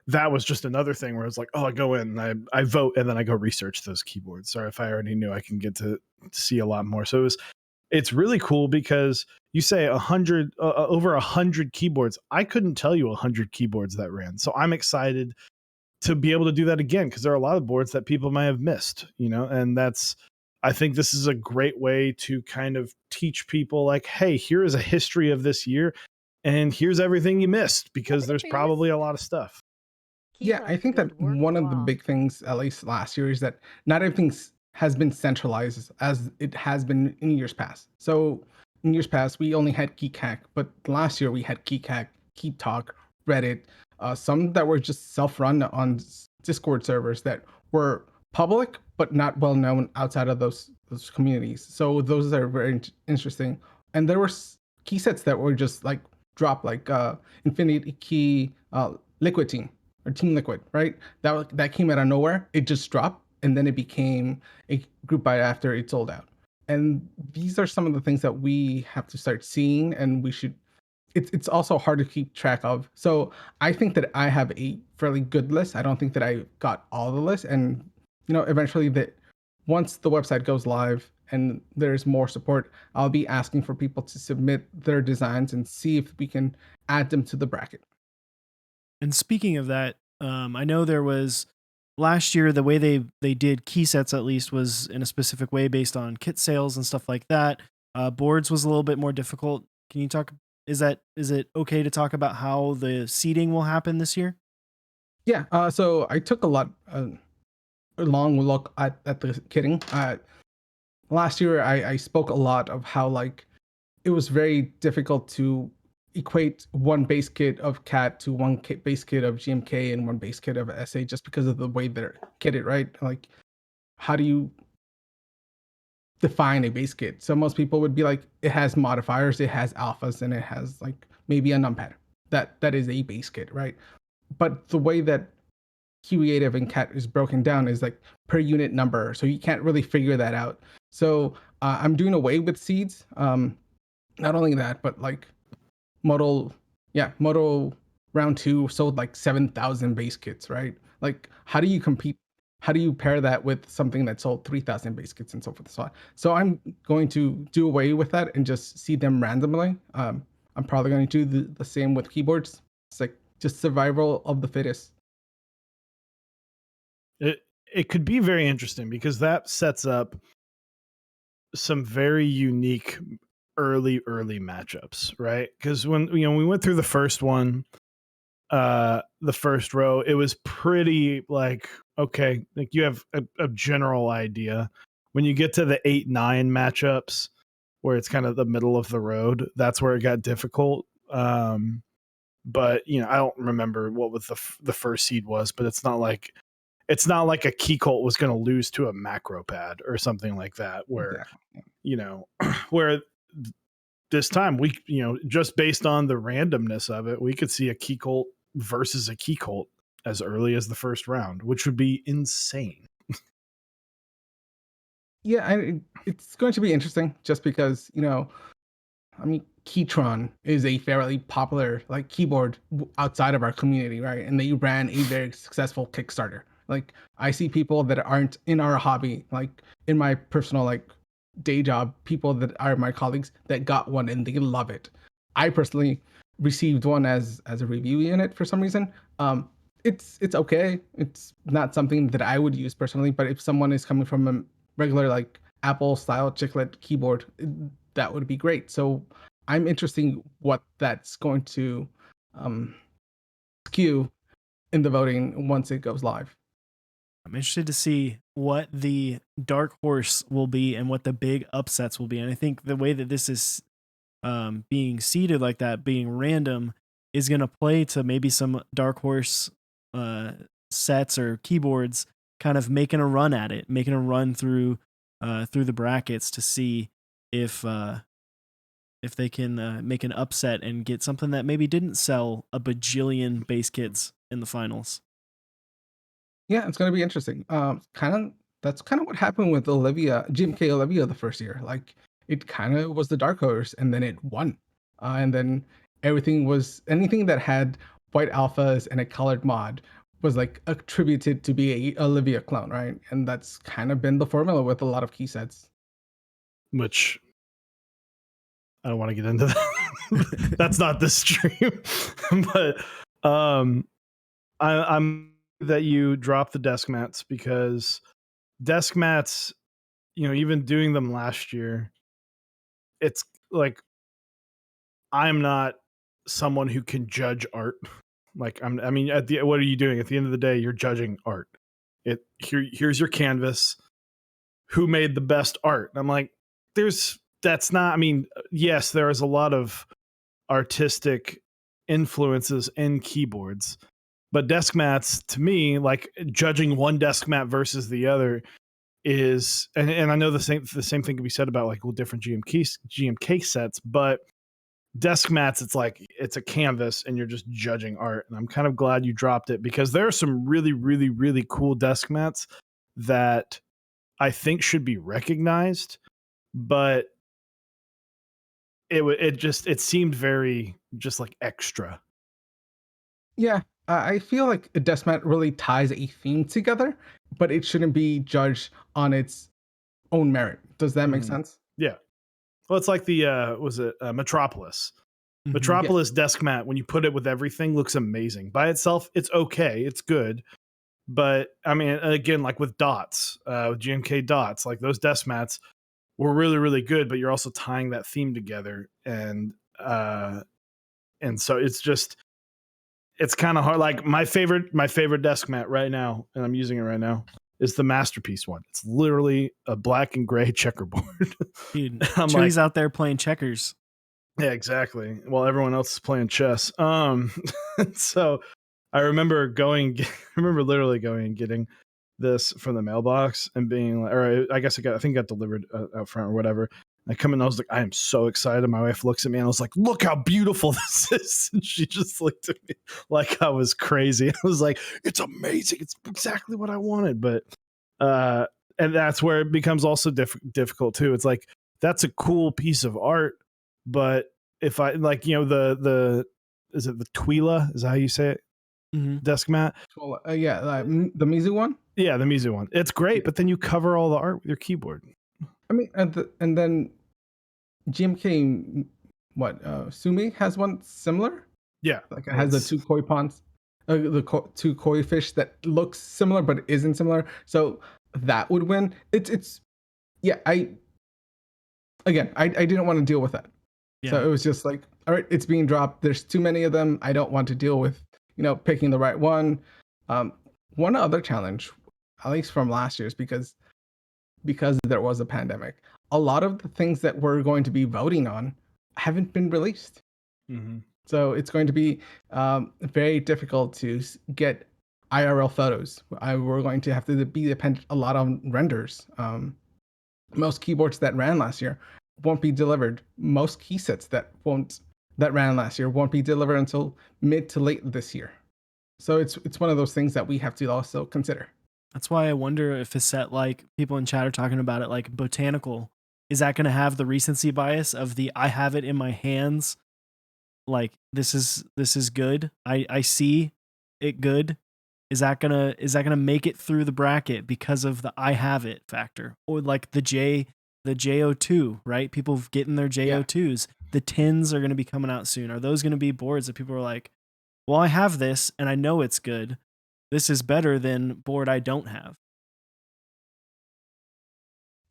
that was just another thing where I was like, oh, I go in and I vote, and then I go research those keyboards. Or if I already knew, I can get to see a lot more. So it's really cool, because you say 100 over 100 keyboards. I couldn't tell you 100 keyboards that ran. So I'm excited to be able to do that again, because there are a lot of boards that people might have missed, and I think this is a great way to kind of teach people like, hey, here is a history of this year, and here's everything you missed, because there's probably a lot of stuff. Yeah, I think that one of the big things, at least last year, is that not everything's has been centralized as it has been in years past. So in years past, we only had Geek Hack, but last year we had Geek Hack, Geek Talk, Reddit, some that were just self-run on Discord servers that were public but not well known outside of those communities. So those are very interesting. And there were key sets that were just like dropped, like Infinity Key, Liquid Team or Team Liquid, right? That came out of nowhere. It just dropped, and then it became a group buy after it sold out. And these are some of the things that we have to start seeing, and we should. It's also hard to keep track of. So I think that I have a fairly good list. I don't think that I got all the lists, and eventually that once the website goes live and there's more support, I'll be asking for people to submit their designs and see if we can add them to the bracket. And speaking of that, I know there was last year the way they did key sets at least was in a specific way based on kit sales and stuff like that. Boards was a little bit more difficult. Can you talk? Is it okay to talk about how the seeding will happen this year? Yeah. So I took a long look at the kitting. Last year, I spoke a lot of how like it was very difficult to equate one base kit of cat to one base kit of GMK and one base kit of SA just because of the way they're kitted, right? Like, how do you define a base kit? So most people would be like, it has modifiers, it has alphas, and it has like maybe a numpad. That is a base kit, right? But the way that Creative and cat is broken down is like per unit number, so you can't really figure that out. So I'm doing away with seeds. Not only that, but like Model, yeah, Model round two sold like 7,000 base kits, right? Like, how do you compete? How do you pair that with something that sold 3,000 base kits and so forth and so on? So I'm going to do away with that and just see them randomly. I'm probably going to do the same with keyboards. It's like just survival of the fittest. It could be very interesting because that sets up some very unique early matchups, right? Because when we went through the first one, the first row, it was pretty like okay, like you have a general idea. When you get to the 8-9 matchups, where it's kind of the middle of the road, that's where it got difficult. But I don't remember what was the first seed was, but it's not like a key cult was going to lose to a macro pad or something like that, where Exactly. where this time we just based on the randomness of it, we could see a key cult versus a key cult as early as the first round, which would be insane. Yeah, it's going to be interesting just because I mean, Keytron is a fairly popular like keyboard outside of our community, right? And they ran a very successful Kickstarter. Like, I see people that aren't in our hobby, like in my personal like day job, people that are my colleagues that got one and they love it. I personally received one as a review unit for some reason. It's okay. It's not something that I would use personally, but if someone is coming from a regular like Apple style chiclet keyboard, that would be great. So I'm interested in what that's going to um, skew in the voting once it goes live. I'm interested to see what the dark horse will be and what the big upsets will be. And I think the way that this is being seeded like that, being random, is going to play to maybe some dark horse uh, sets or keyboards kind of making a run at it, making a run through the brackets to see if if they can make an upset and get something that maybe didn't sell a bajillion base kits in the finals. Yeah, it's going to be interesting. Kind of that's kind of what happened with Olivia, GMK Olivia the first year. Like, it kind of was the dark horse, and then it won, and then anything that had white alphas and a colored mod was like attributed to be a Olivia clone, right? And that's kind of been the formula with a lot of key sets. Which I don't want to get into that. That's not the stream. But I'm that you drop the desk mats, because desk mats, even doing them last year, it's like I'm not someone who can judge art. Like I mean, what are you doing? At the end of the day, you're judging art. Here's your canvas. who made the best art. And I'm like, that's not, I mean, yes, there is a lot of artistic influences in keyboards, but desk mats, to me, like judging one desk mat versus the other is, and I know the same thing can be said about like different GMK sets, but desk mats, it's like it's a canvas and you're just judging art. And I'm kind of glad you dropped it, because there are some really, really, really cool desk mats that I think should be recognized, but it seemed very just like extra. Yeah, I feel like a desk mat really ties a theme together, but it shouldn't be judged on its own merit. Does that make sense? Yeah. Well, it's like the was it Metropolis. Mhm. Metropolis desk mat, when you put it with everything, looks amazing. By itself, it's okay, it's good. But I mean, again, like with dots, with GMK dots, like those desk mats were really, really good, but you're also tying that theme together. And so it's kind of hard. Like my favorite desk mat right now, and I'm using it right now, is the Masterpiece one. It's literally a black and gray checkerboard. Dude, I'm Chewy's out there playing checkers. Yeah, exactly. While everyone else is playing chess. So I remember literally going and getting this from the mailbox and being like, or I guess I think it got delivered out front or whatever. I come in, I was like, I am so excited. My wife looks at me and I was like, look how beautiful this is. And she just looked at me like I was crazy. I was like, it's amazing. It's exactly what I wanted. But, and that's where it becomes also difficult too. It's like, that's a cool piece of art, but if I like, the is it the Twila? Is that how you say it? Mm-hmm. Desk mat. Well, yeah, the Mizu one. Yeah, the Mizu one. It's great, Yeah. but then you cover all the art with your keyboard. I mean, and then GMK, Sumi has one similar. Yeah, Like it has the two koi ponds, two koi fish that looks similar but isn't similar. So that would win. It's yeah. I didn't want to deal with that. Yeah. So it was just like, all right, it's being dropped. There's too many of them. I don't want to deal with, picking the right one. One other challenge, at least from last year's, because there was a pandemic, a lot of the things that we're going to be voting on haven't been released. Mm-hmm. So it's going to be very difficult to get IRL photos. We're going to have to be dependent a lot on renders. Most keyboards that ran last year won't be delivered. Most key sets that ran last year won't be delivered until mid to late this year. So it's one of those things that we have to also consider. That's why I wonder if a set like people in chat are talking about it, like Botanical, is that going to have the recency bias of the I have it in my hands? Like this is good. I see it good. Is that gonna make it through the bracket because of the I have it factor? Or like the JO2, right? People getting their JO2s. The tins are gonna be coming out soon. Are those gonna be boards that people are like, well, I have this and I know it's good. This is better than board I don't have.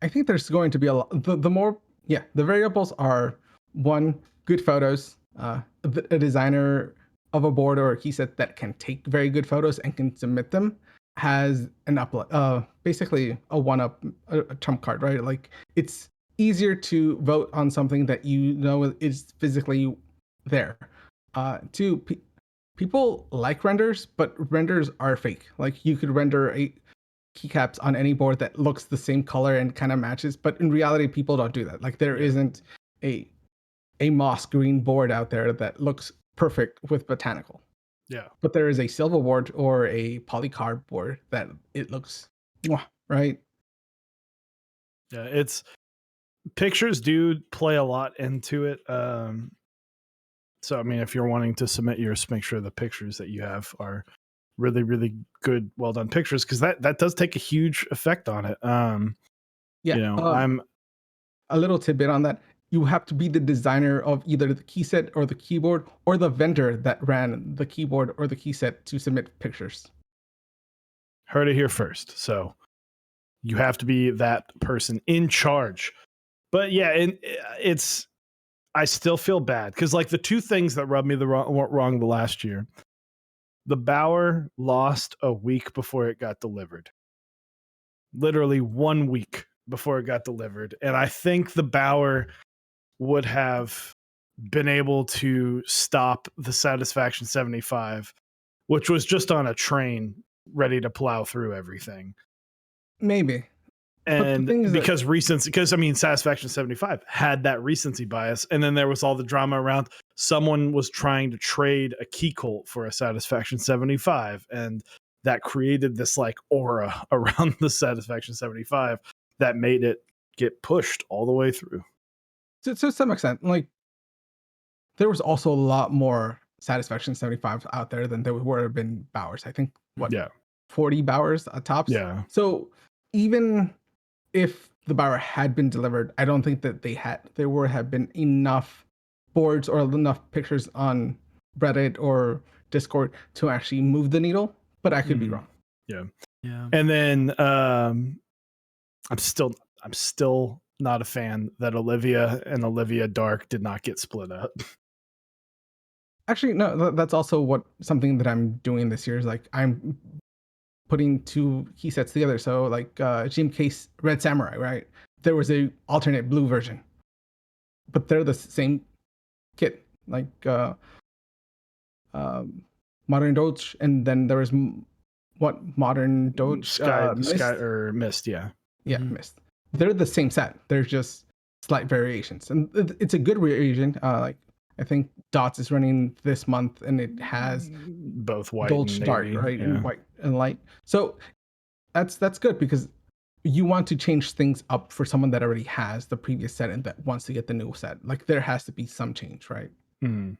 I think there's going to be a lot. The variables are one, good photos, a designer of a board or a key set that can take very good photos and can submit them has basically a one-up, a trump card, right? Like it's easier to vote on something that is physically there. Two, people like renders, but renders are fake. Like you could render a keycaps on any board that looks the same color and kind of matches, but in reality, people don't do that. Like there isn't a moss green board out there that looks perfect with Botanical. Yeah. But there is a silver board or a polycarb board that it looks right. Yeah, it's pictures do play a lot into it. So I mean, if you're wanting to submit yours, make sure the pictures that you have are really, really good, well done pictures, because that does take a huge effect on it. I'm a little tidbit on that. You have to be the designer of either the key set or the keyboard or the vendor that ran the keyboard or the key set to submit pictures. Heard it here first. So you have to be that person in charge. But yeah, I still feel bad because like the two things that rubbed me wrong the last year, the Bauer lost a week before it got delivered. Literally 1 week before it got delivered. And I think the Bauer would have been able to stop the Satisfaction 75, which was just on a train ready to plow through everything. Maybe. And because Satisfaction 75 had that recency bias, and then there was all the drama around someone was trying to trade a key colt for a Satisfaction 75, and that created this like aura around the Satisfaction 75 that made it get pushed all the way through. To some extent, like there was also a lot more Satisfaction 75s out there than there would have been Bauers. I think 40 Bauers at tops. Yeah. So even if the Bauer had been delivered, I don't think that there would have been enough boards or enough pictures on Reddit or Discord to actually move the needle. But I could be wrong. Yeah. Yeah. And then I'm still not a fan that Olivia and Olivia Dark did not get split up. Actually, no, that's also something that I'm doing this year is like I'm putting two key sets together. So like GMK's Red Samurai, right? There was a alternate blue version, but they're the same kit. Like Modern Doge, and then there was Modern Doge Mist, yeah. Yeah, Mist. They're the same set. They're just slight variations, and it's a good variation. Like I think Dots is running this month, and it has both white Dolce and Dark, navy, right, yeah. and white and light. So that's good because you want to change things up for someone that already has the previous set and that wants to get the new set. Like there has to be some change, right?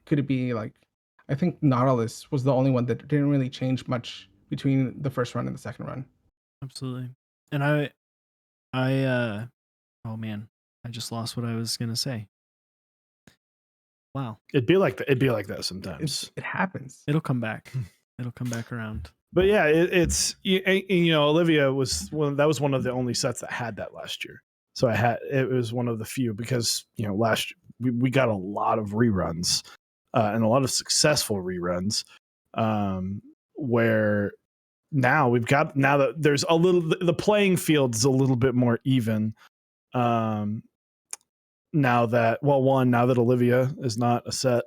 Could it be like I think Nautilus was the only one that didn't really change much between the first run and the second run. Absolutely. And I oh man, I just lost what I was gonna say. Wow. It'd be like that sometimes. It happens. It'll come back. It'll come back around. But yeah, it's Olivia was one of the only sets that had that last year. So it was one of the few because last year we got a lot of reruns and a lot of successful reruns where now that there's the playing field is a little bit more even. Now that Olivia is not a set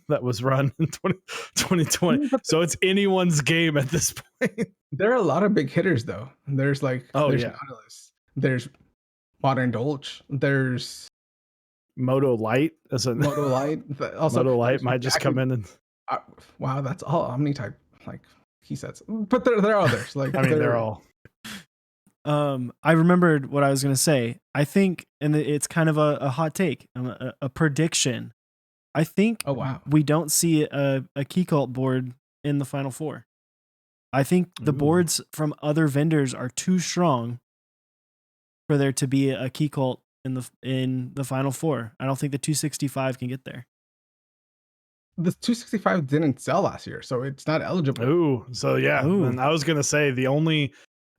that was run in 2020. So it's anyone's game at this point. There are a lot of big hitters though. There's Nautilus, there's Modern Dolce, there's Moto Light as a Moto Light. Also, Moto Light might just come in and wow, that's all Omni type like key sets. But there are others. Like they're all. I remembered what I was gonna say. I think, and it's kind of a hot take, a prediction. I think we don't see a key cult board in the Final Four. I think the boards from other vendors are too strong for there to be a key cult in the Final Four. I don't think the 265 can get there. The 265 didn't sell last year, so it's not eligible. Ooh, so yeah. And I was gonna say the only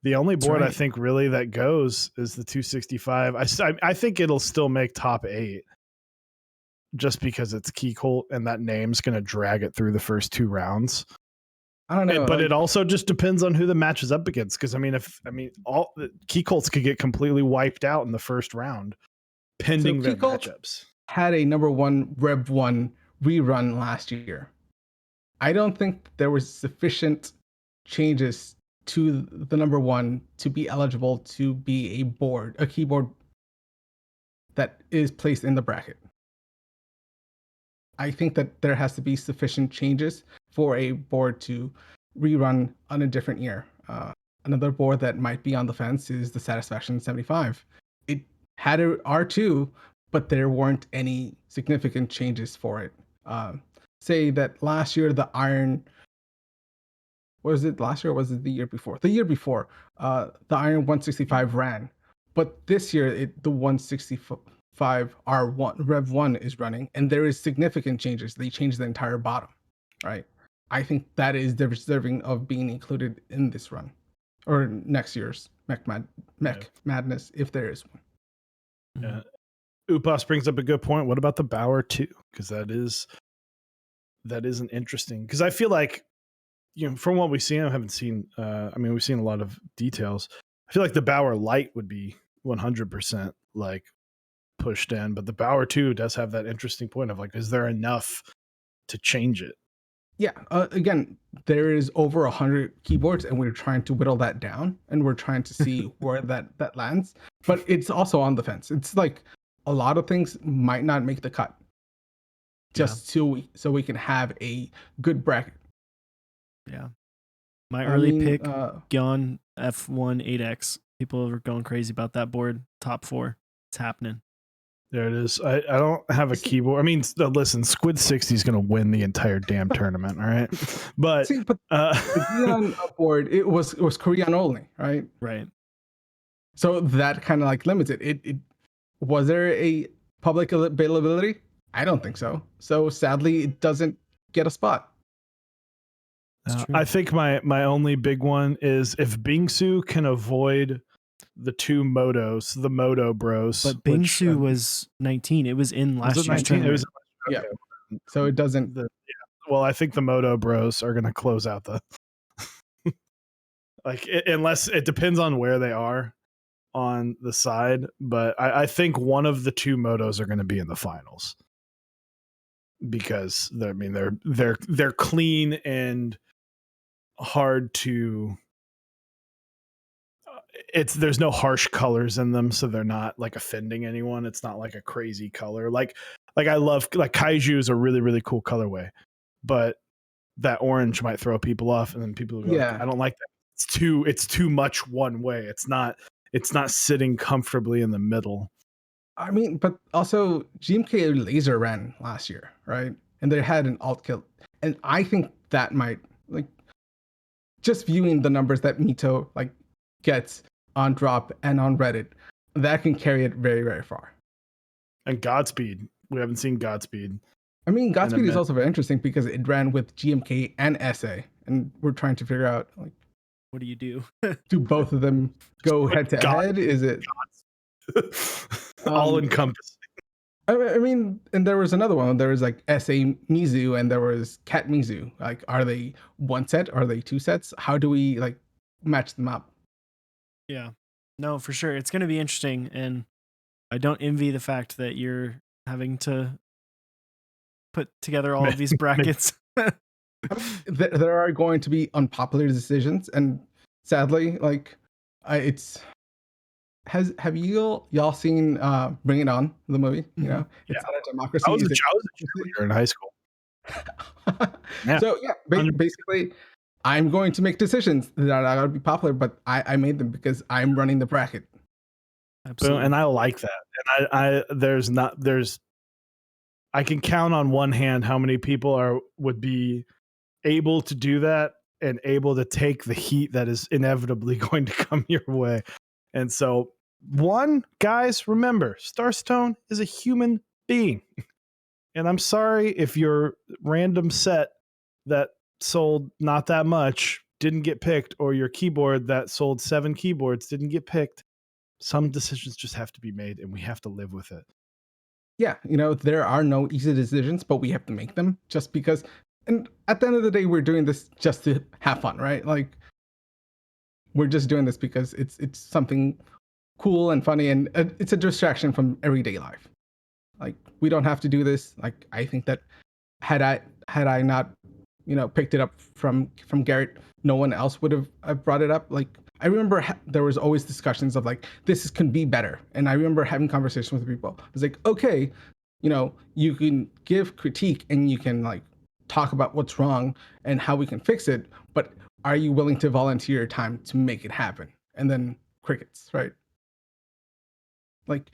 board I think really that goes is the 265. I think it'll still make top 8 just because it's key cult and that name's going to drag it through the first 2 rounds. I don't know. But it also just depends on who the match is up against. Because all the key cults could get completely wiped out in the first round, pending their matchups. Had a number 1 Rev 1 rerun last year. I don't think there was sufficient changes to the number 1 to be eligible to be a keyboard that is placed in the bracket. I think that there has to be sufficient changes for a board to rerun on a different year. Another board that might be on the fence is the Satisfaction 75. It had a R2, but there weren't any significant changes for it. Say that last year the Iron, was it last year or was it the year before? The year before, the Iron 165 ran, but this year the 165 R1 Rev 1 is running, and there is significant changes. They changed the entire bottom, right? I think that is deserving of being included in this run or next year's Mech Madness if there is one. Yeah. Upas brings up a good point. What about the Bauer 2? Because that is an interesting. Because I feel like from what we've seen, I haven't seen. We've seen a lot of details. I feel like the Bauer Light would be 100% like pushed in, but the Bauer 2 does have that interesting point of like, is there enough to change it? Yeah. Again, there is over 100 keyboards, and we're trying to whittle that down, and we're trying to see where that lands. But it's also on the fence. It's like a lot of things might not make the cut, just so we can have a good bracket. Yeah. My early pick, uh, Gyeon F1 8X. People are going crazy about that board. Top 4. It's happening. There it is. I don't have a keyboard. I mean, listen, Squid 60 is going to win the entire damn tournament, all right? But the Xeon board, it was Korean only, right? Right. So that kind of like limits it. It was there a public availability? I don't think so. So sadly, it doesn't get a spot. I think my only big one is if Bingsu can avoid the 2 motos, the Moto Bros. But Bingsu was 19. It was in last year's tournament. Yeah. So it doesn't. Well, I think the Moto Bros are going to close out the. Unless it depends on where they are on the side, but I think one of the 2 motos are going to be in the finals because they're clean and hard to. There's no harsh colors in them, so they're not like offending anyone. It's not like a crazy color. Like I love like Kaiju is a really, really cool colorway, but that orange might throw people off, and then people go, I don't like that. It's too much one way. It's not sitting comfortably in the middle. I mean, but also GMK Laser ran last year, right? And they had an alt kill, and I think that might like just viewing the numbers that Mito like gets on drop and on Reddit, that can carry it very, very far. And Godspeed, we haven't seen Godspeed. I mean, Godspeed is also very interesting because it ran with GMK and SA, and we're trying to figure out like, what do you do? Do both of them go head to head? Is it all encompassing? I mean, and there was another one. There was like SA Mizu and there was Cat Mizu. Like, are they one set? Are they 2 sets? How do we like match them up? Yeah, no, for sure. It's going to be interesting. And I don't envy the fact that you're having to put together all of these brackets. There are going to be unpopular decisions. And sadly, like, have y'all seen Bring It On, the movie? You know, it's not a democracy. I was a cheerleader in high school. So basically, I'm going to make decisions that are not going to be popular, but I made them because I'm running the bracket. Absolutely. And I like that. And I can count on one hand how many people would be able to do that and able to take the heat that is inevitably going to come your way. And so, guys, remember, Starstone is a human being. And I'm sorry if your random set that sold not that much didn't get picked, or your keyboard that sold 7 keyboards didn't get picked. Some decisions just have to be made, and we have to live with it. Yeah, there are no easy decisions, but we have to make them just because. And at the end of the day, we're doing this just to have fun, right? Like, we're just doing this because it's something cool and funny, and it's a distraction from everyday life. Like, we don't have to do this. Like, I think that had I not, picked it up from Garrett, no one else would have brought it up. Like, I remember there was always discussions of like, this can be better. And I remember having conversations with people. It's like, okay, you can give critique and you can like talk about what's wrong and how we can fix it, but are you willing to volunteer your time to make it happen? And then crickets, right? Like,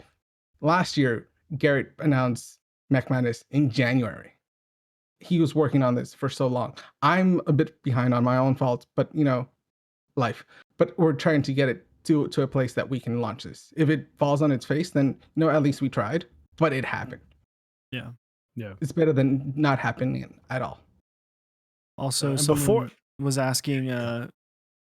last year, Garrett announced Mech Madness in January. He was working on this for so long. I'm a bit behind on my own fault, but life. But we're trying to get it to a place that we can launch this. If it falls on its face, then at least we tried, but it happened. Yeah. It's better than not happening at all. Also, someone was asking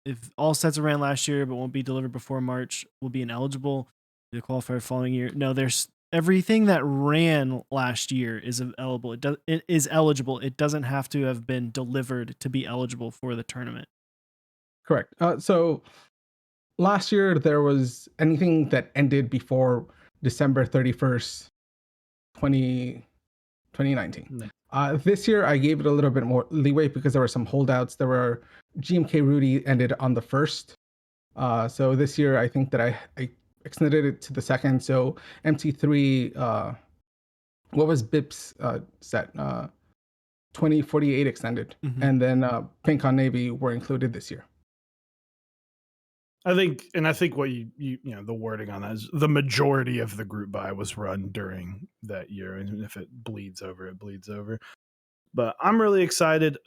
if all sets ran last year but won't be delivered before March will be ineligible to qualify the following year. No, there's everything that ran last year is eligible. It is eligible. It doesn't have to have been delivered to be eligible for the tournament. Correct. So last year there was anything that ended before December 31st, 2019. This year I gave it a little bit more leeway because there were some holdouts. There were GMK Rudy ended on the 1st. So this year I think that I extended it to the 2nd. So MT3, what was BIP set? 2048 extended. Mhm. And then Pink on Navy were included this year. I think what you know, the wording on that is the majority of the group buy was run during that year, and if it bleeds over, it bleeds over. But I'm really excited.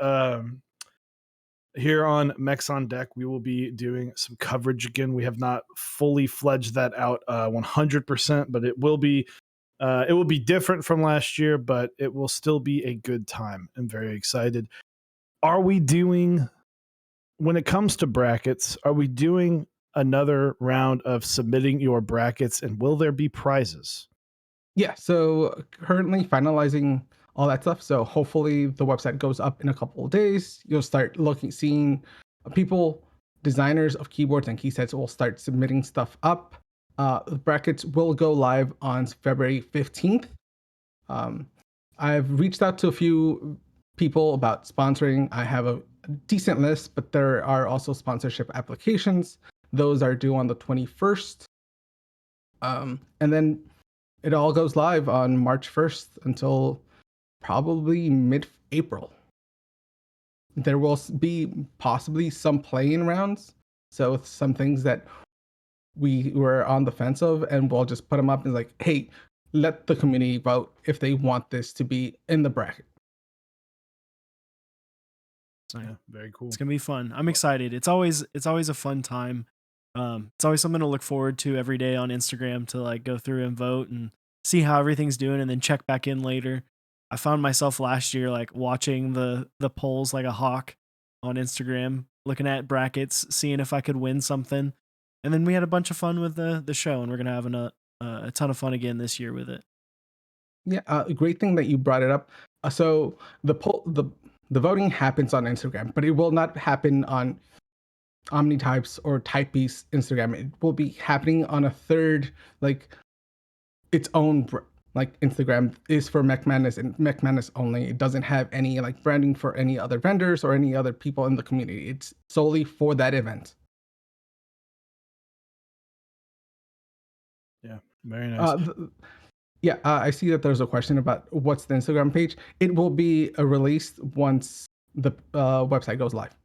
Here on Mechs on Deck, we will be doing some coverage again. We have not fully fledged that out 100%, but it will be different from last year, but it will still be a good time. I'm very excited. Are we doing, when it comes to brackets, are we doing another round of submitting your brackets, and will there be prizes? Yeah, so currently finalizing all that stuff. So hopefully the website goes up in a couple of days. You'll start seeing people, designers of keyboards and keysets will start submitting stuff up. The brackets will go live on February 15th. I've reached out to a few people about sponsoring. I have a decent list, but there are also sponsorship applications. Those are due on the 21st. And then it all goes live on March 1st until probably mid-April. There will be possibly some playing rounds. So some things that we were on the fence of, and we'll just put them up and like, hey, let the community vote if they want this to be in the bracket. Yeah, very cool. It's gonna be fun. I'm excited. It's always a fun time. It's always something to look forward to every day on Instagram to like go through and vote and see how everything's doing and then check back in later. I found myself last year like watching the polls like a hawk on Instagram, looking at brackets, seeing if I could win something. And then we had a bunch of fun with the show, and we're gonna have a ton of fun again this year with it. Yeah, a great thing that you brought it up. So the voting happens on Instagram, but it will not happen on Omnitype's or Typebeast Instagram. It will be happening on a third, like its own, like Instagram is for Mech Madness and Mech Madness only. It doesn't have any like branding for any other vendors or any other people in the community. It's solely for that event. Yeah, very nice. I see that there's a question about what's the Instagram page. It will be released once the website goes live.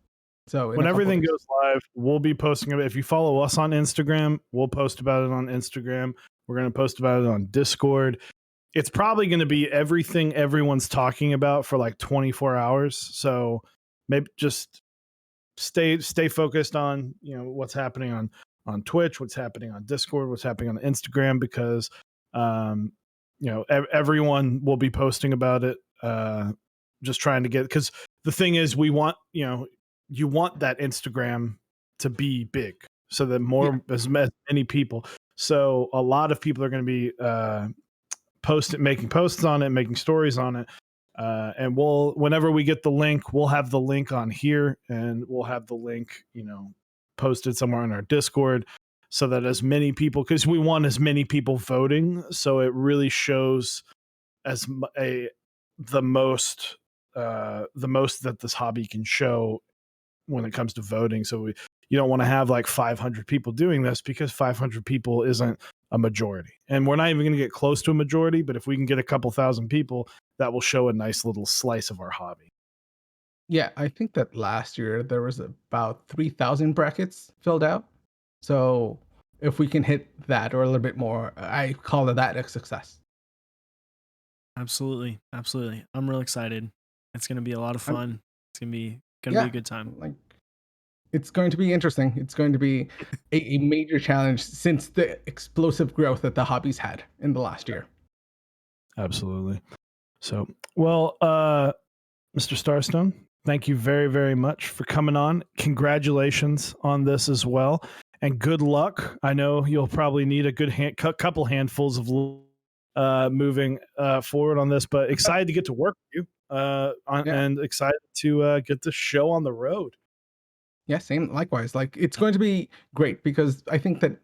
So when everything goes live, we'll be posting it. If you follow us on Instagram, we'll post about it on Instagram. We're going to post about it on Discord. It's probably going to be everything everyone's talking about for like 24 hours. So maybe just stay focused on, you know, what's happening on Twitch, what's happening on Discord, what's happening on Instagram, because you know, everyone will be posting about it. Just trying to get, because the thing is, we want, you know, you want that Instagram to be big so that as many people. So a lot of people are going to be making posts on it, making stories on it. And whenever we get the link, we'll have the link on here, and we'll have the link, you know, posted somewhere on our Discord, so that as many people, because we want as many people voting, so it really shows as the most that this hobby can show when it comes to voting. So you don't want to have like 500 people doing this, because 500 people isn't a majority, and we're not even going to get close to a majority. But if we can get a couple thousand people, that will show a nice little slice of our hobby. Yeah, I think that last year there was about 3,000 brackets filled out. So if we can hit that or a little bit more, I call that a success. Absolutely, absolutely. I'm real excited. It's gonna be a lot of fun. It's gonna be a good time. Like it's going to be interesting. It's going to be a major challenge since the explosive growth that the hobby's had in the last year. Absolutely. So, well, Mr. Starstone, thank you very, very much for coming on. Congratulations on this as well, and good luck. I know you'll probably need a good couple handfuls of moving forward on this, but excited to get to work with you and excited to get the show on the road. Yeah, same. Likewise. Like, it's going to be great because I think that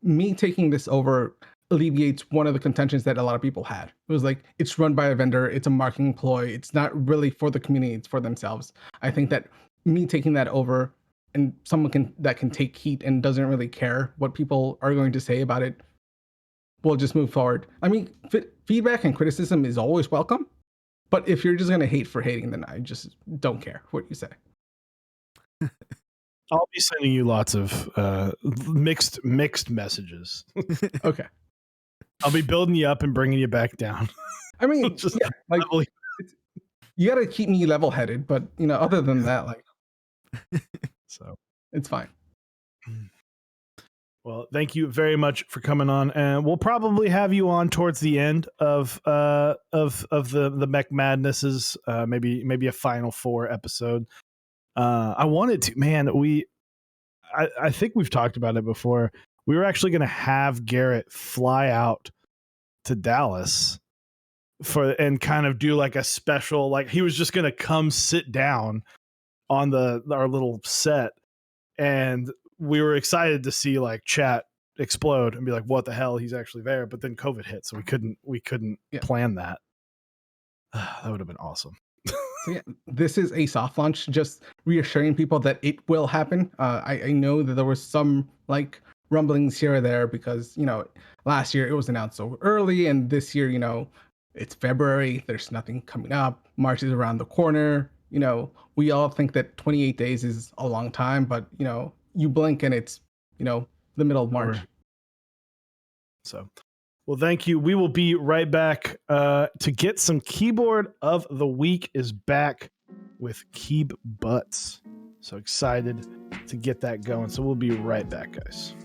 me taking this over alleviates one of the contentions that a lot of people had. It was like, it's run by a vendor, it's a marketing ploy, it's not really for the community, it's for themselves. I think that me taking that over and someone that can take heat and doesn't really care what people are going to say about it will just move forward. I mean, feedback and criticism is always welcome, but if you're just going to hate for hating, then I just don't care what you say. I'll be sending you lots of mixed messages. Okay. I'll be building you up and bringing you back down. I mean, Just yeah, like, you got to keep me level-headed, but other than that, like, so it's fine. Well, thank you very much for coming on, and we'll probably have you on towards the end of the Mech Madnesses, maybe a Final Four episode. I wanted to, man. I think we've talked about it before. We were actually going to have Garrett fly out to Dallas and kind of do like a special, like he was just going to come sit down on our little set, and we were excited to see like chat explode and be like, what the hell, he's actually there. But then COVID hit, so we couldn't plan that. That would have been awesome. So yeah, this is a soft launch, just reassuring people that it will happen. I know that there was some like rumblings here or there because last year it was announced so early, and this year it's February, there's nothing coming up, March is around the corner. We all think that 28 days is a long time, but you blink and it's the middle of March. So well, thank you. We will be right back to get some keyboard of the week is back with Keeb Butts. So excited to get that going. So we'll be right back, guys.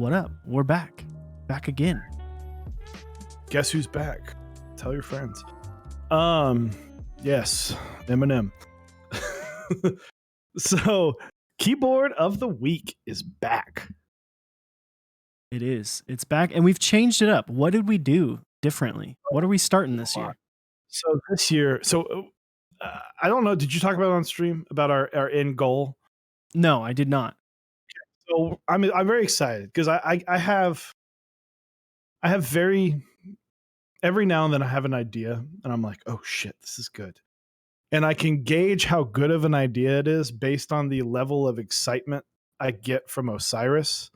What up? We're back. Back again. Guess who's back? Tell your friends. Yes, Eminem. So, keyboard of the week is back. It is. It's back, and we've changed it up. What did we do differently? What are we starting this year? So this year, I don't know. Did you talk about it on stream about our end goal? No, I did not. So I'm very excited because I have very every now and then I have an idea and I'm like, oh shit, this is good. And I can gauge how good of an idea it is based on the level of excitement I get from Osiris.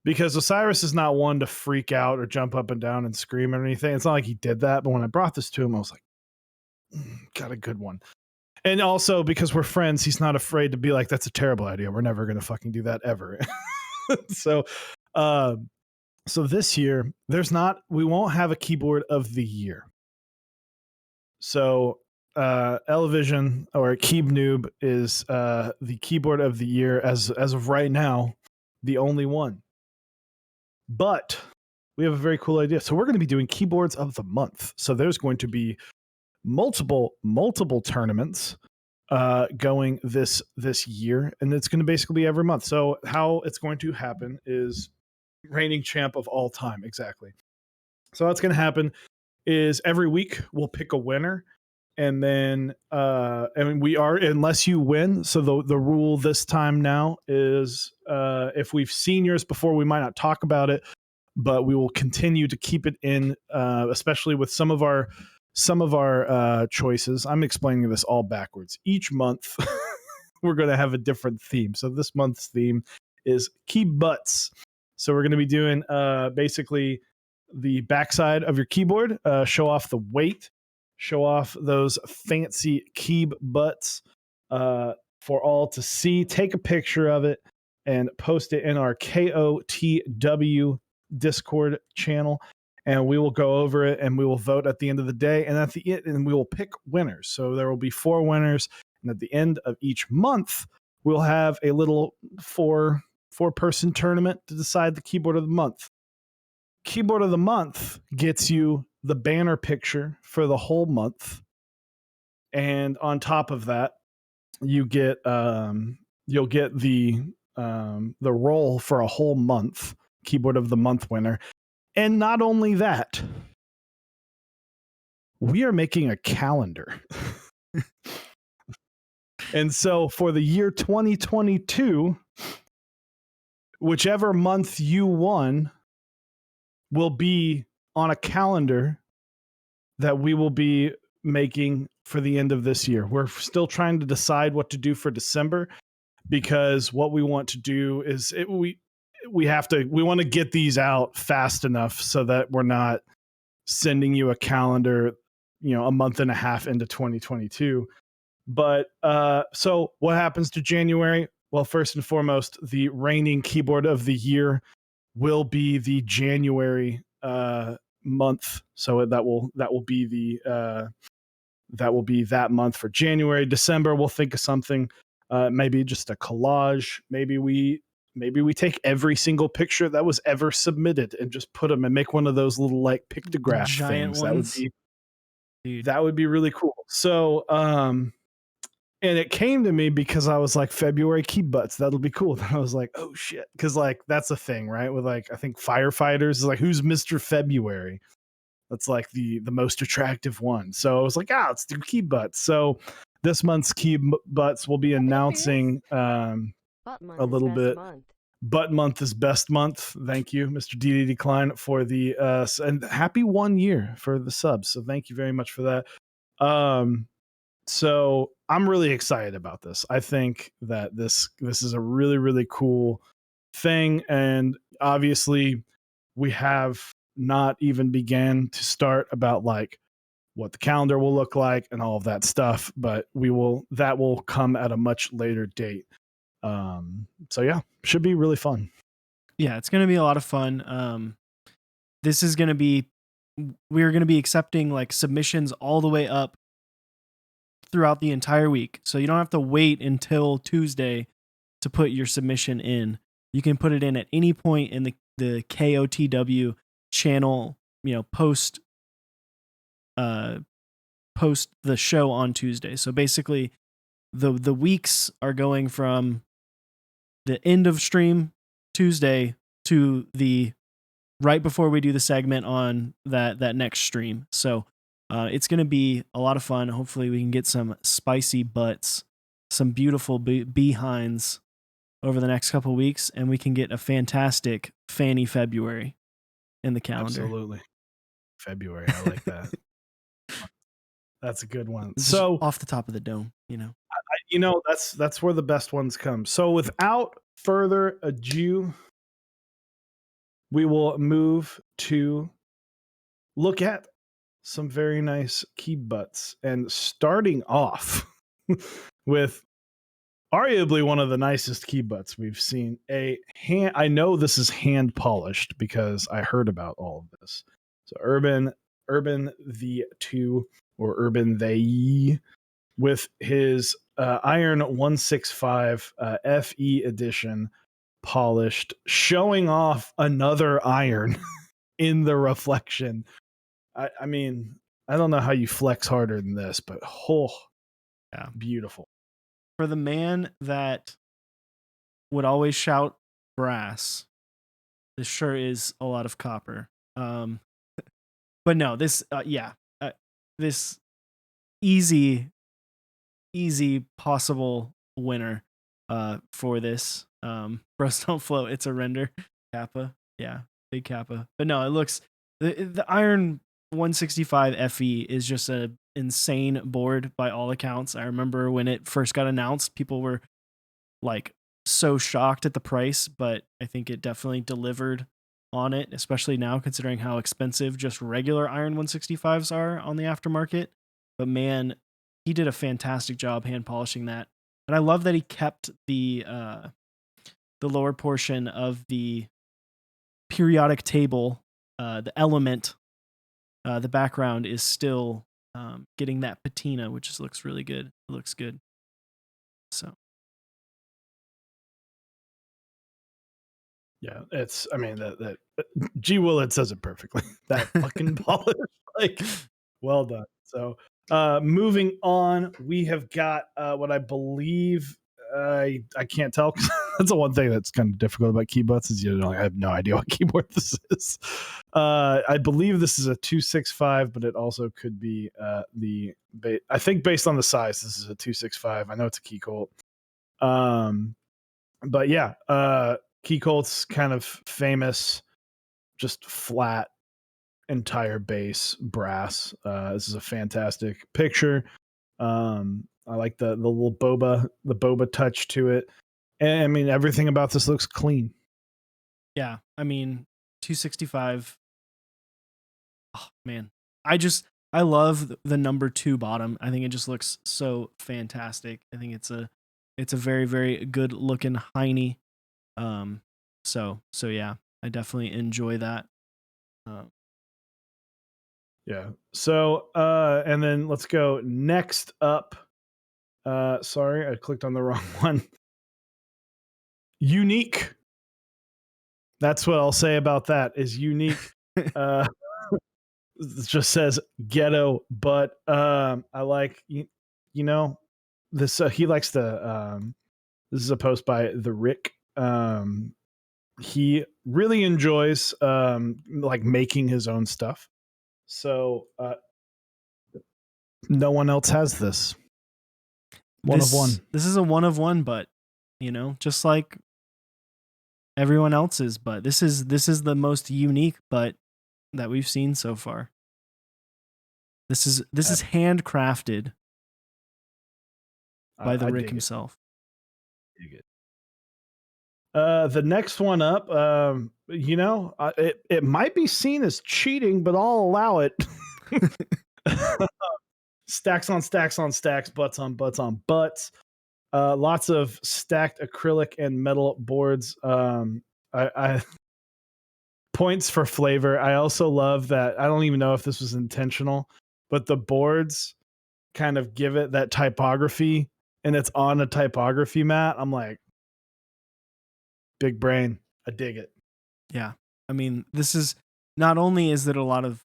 Because Osiris is not one to freak out or jump up and down and scream or anything. It's not like he did that. But when I brought this to him, I was like, got a good one. And also because we're friends, he's not afraid to be like, that's a terrible idea. We're never going to fucking do that ever. So this year, we won't have a keyboard of the year. So Elevision or Keeb Noob is the keyboard of the year as of right now, the only one. But we have a very cool idea. So we're going to be doing keyboards of the month. So there's going to be multiple tournaments going this year, and it's going to basically be every month. So how it's going to happen is reigning champ of all time, exactly. So what's going to happen is every week we'll pick a winner, and then unless you win. So the rule this time now is if we've seen yours before, we might not talk about it, but we will continue to keep it in, especially with some of our choices. I'm explaining this all backwards. Each month we're going to have a different theme. So this month's theme is key butts. So we're going to be doing basically the backside of your keyboard, show off the weight, show off those fancy key butts for all to see. Take a picture of it and post it in our KOTW Discord channel, and we will go over it and we will vote at the end of the day, and we will pick winners. So there will be 4 winners, and at the end of each month we'll have a little four-person tournament to decide the keyboard of the month. Keyboard of the month gets you the banner picture for the whole month, and on top of that, you'll get the role for a whole month. Keyboard of the month winner. And not only that, we are making a calendar. And so for the year 2022, whichever month you won will be on a calendar that we will be making for the end of this year. We're still trying to decide what to do for December, because what we want to do is we want to get these out fast enough so that we're not sending you a calendar, a month and a half into 2022. But so what happens to January? Well, first and foremost, the reigning keyboard of the year will be the January month. So that will be that month for January. December, we'll think of something, maybe just a collage. Maybe we take every single picture that was ever submitted and just put them and make one of those little like pictograph giant things. ones. That would be really cool. So, and it came to me because I was like, February key butts, that'll be cool. And I was like, oh shit. Cause like, that's a thing, right? With like, I think firefighters is like, who's Mr. February? That's like the most attractive one. So I was like, let's do key butts. So this month's key butts will be announcing, a little bit. Butt month is best month. Thank you, Mr. DD Klein, for the and happy 1 year for the subs. So thank you very much for that. So I'm really excited about this. I think that this is a really, really cool thing. And obviously we have not even began to start about like what the calendar will look like and all of that stuff, but that will come at a much later date. So yeah, should be really fun. Yeah, it's going to be a lot of fun. This is going to be, we're going to be accepting like submissions all the way up throughout the entire week. So you don't have to wait until Tuesday to put your submission in. You can put it in at any point in the KOTW channel, post the show on Tuesday. So basically the weeks are going from the end of stream Tuesday to the right before we do the segment on that next stream. So it's going to be a lot of fun. Hopefully we can get some spicy butts, some beautiful behinds over the next couple of weeks, and we can get a fantastic Fanny February in the calendar. Absolutely. February. I like that. That's a good one. Just so off the top of the dome, that's where the best ones come. So without further ado, we will move to look at some very nice key butts, and starting off with arguably one of the nicest key butts we've seen. I know this is hand polished because I heard about all of this. So Urban the 2 or Urban they with his Iron 165 FE edition polished, showing off another iron in the reflection. I mean, I don't know how you flex harder than this, but yeah, beautiful. For the man that would always shout brass, this sure is a lot of copper. But no, this this easy possible winner for this. Bros don't float, it's a render. Kappa. Yeah, big Kappa. But no, it looks the Iron 165 FE is just a insane board by all accounts. I remember when it first got announced, people were like so shocked at the price, but I think it definitely delivered on it, especially now considering how expensive just regular Iron 165s are on the aftermarket. But man, he did a fantastic job hand polishing that. And I love that he kept the lower portion of the periodic table, the element, the background is still getting that patina, which just looks really good. It looks good. So yeah, I mean that G Willett says it perfectly. That fucking polish, like, well done. So moving on, we have got what I believe I can't tell. That's the one thing that's kind of difficult about key butts is I have no idea what keyboard this is. I believe this is a 265, but it also could be I think based on the size, this is a 265. I know it's a key Colt. But yeah, Key Colt's kind of famous, just flat entire base brass. This is a fantastic picture. I like the little boba touch to it. And I mean, everything about this looks clean. Yeah, I mean, 265. Oh man, I love the number 2 bottom. I think it just looks so fantastic. I think it's a very, very good looking hiney. So yeah, I definitely enjoy that. Yeah. So and then let's go next up. Sorry, I clicked on the wrong one. Unique. That's what I'll say about that is unique. It just says ghetto, but I like this. He likes the. This is a post by the Rick. He really enjoys like making his own stuff. So no one else has this. One of one. This is a one of one, but just like everyone else's, but this is the most unique butt that we've seen so far. This is handcrafted by the Rick himself. Dig it. The next one up, it might be seen as cheating, but I'll allow it. Stacks on stacks on stacks, butts on butts on butts. Lots of stacked acrylic and metal boards. I points for flavor. I also love that. I don't even know if this was intentional, but the boards kind of give it that typography, and it's on a typography mat. I'm like, Big brain. I dig it. Yeah. I mean, this is not only is it a lot of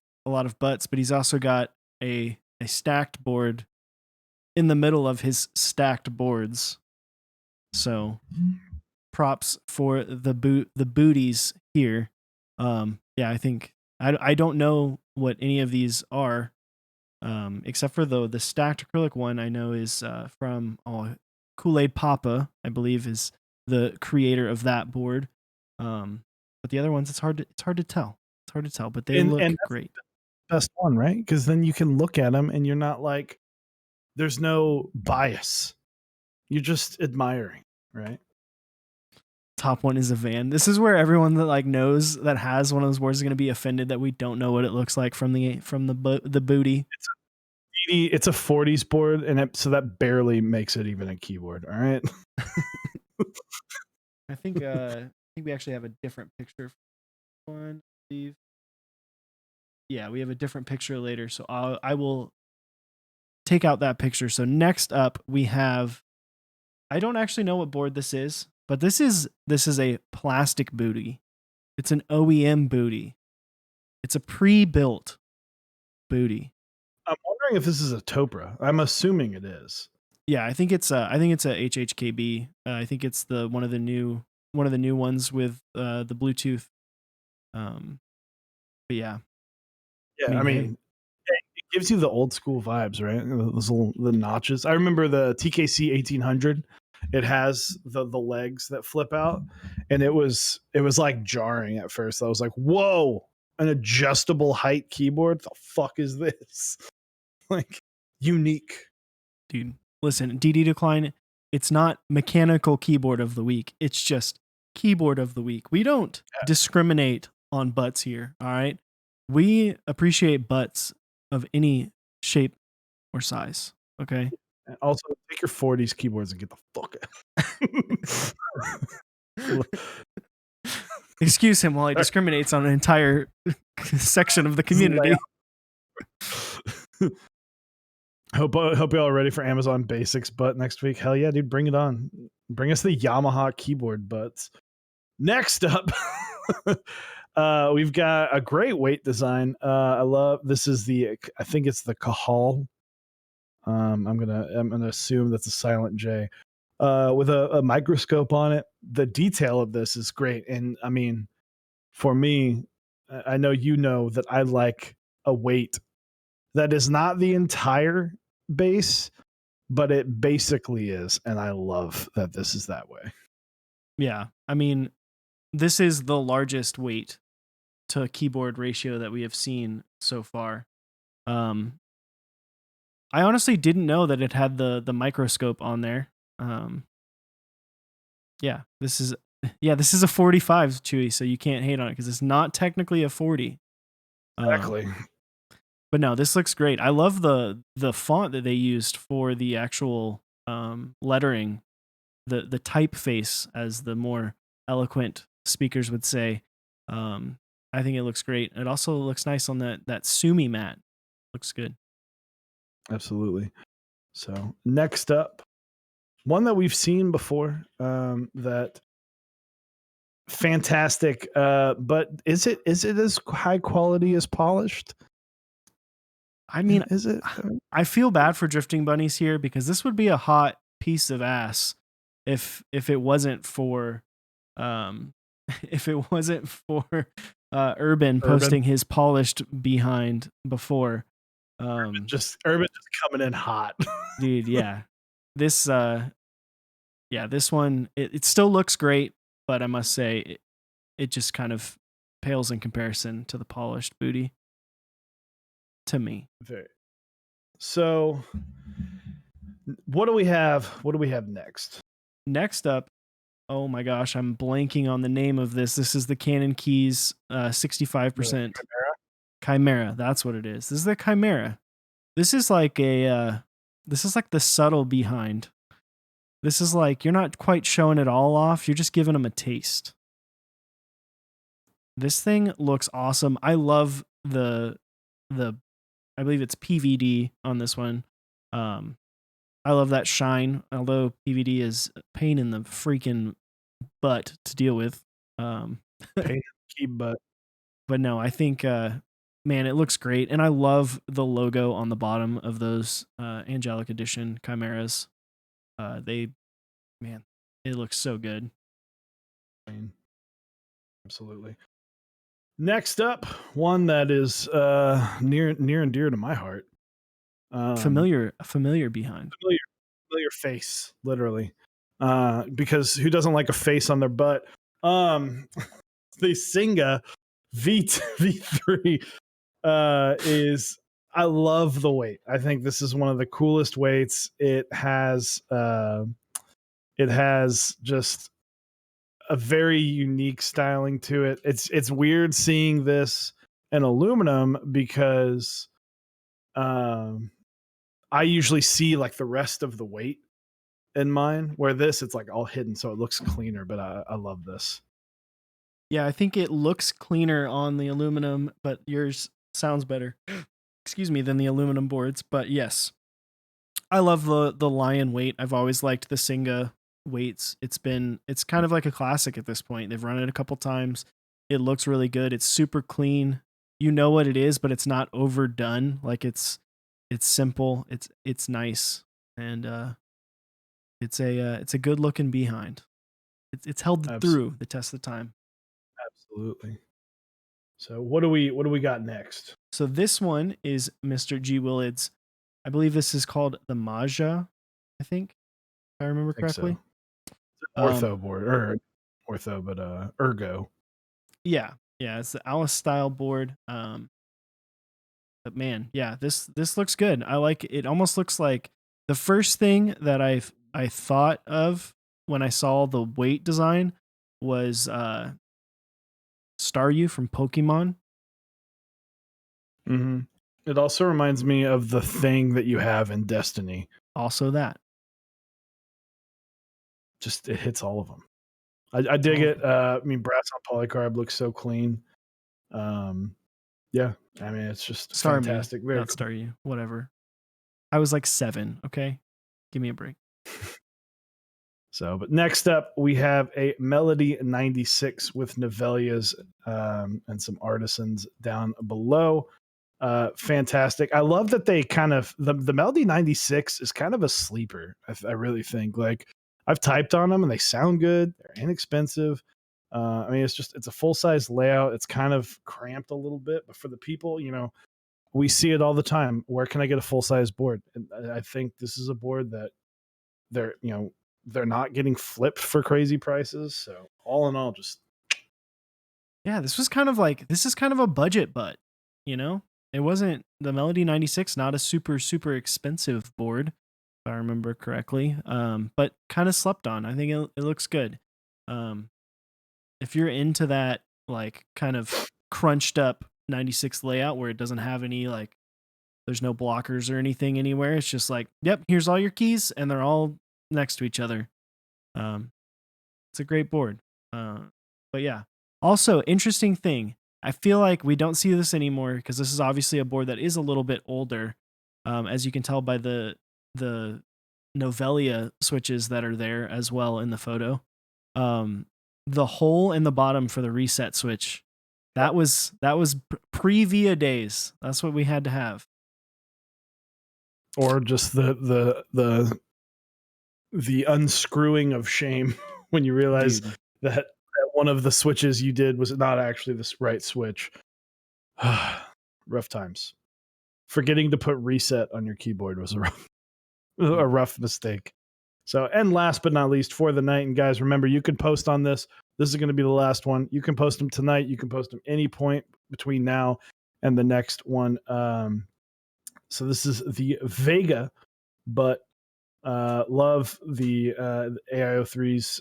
butts, but he's also got a stacked board in the middle of his stacked boards. So props for the booties here. Yeah, I think I don't know what any of these are. Except for the stacked acrylic one I know is from Kool-Aid Papa, I believe is the creator of that board. But the other ones it's hard to tell. It's hard to tell, but they look great. Best one, right? Because then you can look at them and you're not like, there's no bias. You're just admiring, right? Top one is a van. This is where everyone that like knows that has one of those boards is going to be offended that we don't know what it looks like from the booty. It's a 40s board, and so that barely makes it even a keyboard. All right. I think we actually have a different picture for one. Steve. Yeah, we have a different picture later, so I will take out that picture. So next up we have, I don't actually know what board this is, but this is a plastic booty. It's an OEM booty. It's a pre-built booty. I'm wondering if this is a Topra. I'm assuming it is. Yeah, I think it's a HHKB. I think it's one of the new ones with the Bluetooth. But yeah. Yeah, I mean it gives you the old school vibes, right? The notches. I remember the TKC 1800. It has the legs that flip out, and it was like jarring at first. I was like, "Whoa, an adjustable height keyboard? The fuck is this?" Like, unique. Dude, listen, DD Decline, it's not mechanical keyboard of the week. It's just keyboard of the week. We don't discriminate on butts here, all right? We appreciate butts of any shape or size, okay? And also, take your 40s keyboards and get the fuck out. Excuse him while he discriminates on an entire section of the community. Hope y'all are ready for Amazon Basics butt next week. Hell yeah, dude, bring it on. Bring us the Yamaha keyboard butts. Next up, we've got a great weight design. I love this is I think it's the Cahal. I'm gonna assume that's a silent J. With a microscope on it. The detail of this is great. And I mean, for me, I know you know that I like a weight that is not the entire base, but it basically is. And I love that this is that way. Yeah. I mean, this is the largest weight to keyboard ratio that we have seen so far. I honestly didn't know that it had the microscope on there. Yeah, this is a 45, Chewy, so you can't hate on it because it's not technically a 40. Exactly. But no, this looks great. I love the font that they used for the actual lettering, the typeface, as the more eloquent speakers would say. I think it looks great. It also looks nice on that Sumi mat. Looks good. Absolutely. So next up, one that we've seen before, that fantastic, but is it as high quality as polished? I mean, is it? I feel bad for Drifting Bunnies here because this would be a hot piece of ass if it wasn't for Urban posting his polished behind before. Urban just coming in hot. Dude, yeah. This this one it still looks great, but I must say it just kind of pales in comparison to the polished booty. To me. So what do we have? What do we have next? Next up, oh my gosh, I'm blanking on the name of this. This is the Canon Keys 65%. Chimera, that's what it is. This is the Chimera. This is like the subtle behind. This is like you're not quite showing it all off. You're just giving them a taste. This thing looks awesome. I love the I believe it's PVD on this one. I love that shine, although PVD is a pain in the freaking butt to deal with. Pain in the key butt. But no, I think man, it looks great, and I love the logo on the bottom of those Angelic Edition Chimeras. They, man, it looks so good. Absolutely. Next up, one that is near and dear to my heart. Familiar behind. Familiar face, literally. Because who doesn't like a face on their butt? The Singa V3 is, I love the weight. I think this is one of the coolest weights. It has just a very unique styling to it. It's weird seeing this in aluminum because I usually see like the rest of the weight in mine, where this it's like all hidden, so it looks cleaner. But I love this. Yeah, I think it looks cleaner on the aluminum, but yours sounds better. Excuse me, than the aluminum boards. But yes, I love the Lion weight. I've always liked the Singa weights. It's kind of like a classic at this point. They've run it a couple times. It looks really good. It's super clean. You know what it is, but it's not overdone. Like it's simple. It's nice, and it's a good looking behind. It's held through the test of time. Absolutely. So what do we got next? So this one is Mr. G. Willard's. I believe this is called the Maja, I think, if I remember correctly. So. It's an ortho board, or ortho, but ergo. Yeah, it's the Alice style board. But man, yeah, this looks good. I like it. Almost looks like the first thing that I thought of when I saw the weight design was Staryu from Pokemon. Mm-hmm. It also reminds me of the thing that you have in Destiny. Also that. Just it hits all of them. I dig it. I mean, brass on polycarb looks so clean. Yeah, I mean, it's just fantastic. Very not cool. Staryu, whatever. I was like 7. Okay, give me a break. So, but next up, we have a Melody 96 with Novelias and some artisans down below. Fantastic. I love that they kind of, the Melody 96 is kind of a sleeper. I really think, like, I've typed on them and they sound good. They're inexpensive. I mean, it's a full size layout. It's kind of cramped a little bit, but for the people, we see it all the time. Where can I get a full size board? And I think this is a board that they're not getting flipped for crazy prices. So all in all, just this is kind of a budget butt, It wasn't the Melody 96, not a super expensive board, if I remember correctly. But kind of slept on. I think it looks good. If you're into that like kind of crunched up 96 layout where it doesn't have any like there's no blockers or anything anywhere, it's just like, yep, here's all your keys and they're all next to each other. It's a great board. But yeah. Also, interesting thing. I feel like we don't see this anymore because this is obviously a board that is a little bit older, as you can tell by the Novelia switches that are there as well in the photo. The hole in the bottom for the reset switch, that was pre-Via days. That's what we had to have. Or just the unscrewing of shame when you realize that one of the switches you did was not actually the right switch. Rough times. Forgetting to put reset on your keyboard was a rough mistake. So, and last but not least for the night, and guys, remember, you can post on this. This is going to be the last one. You can post them tonight. You can post them any point between now and the next one. So this is the Vega, but love the AIO3's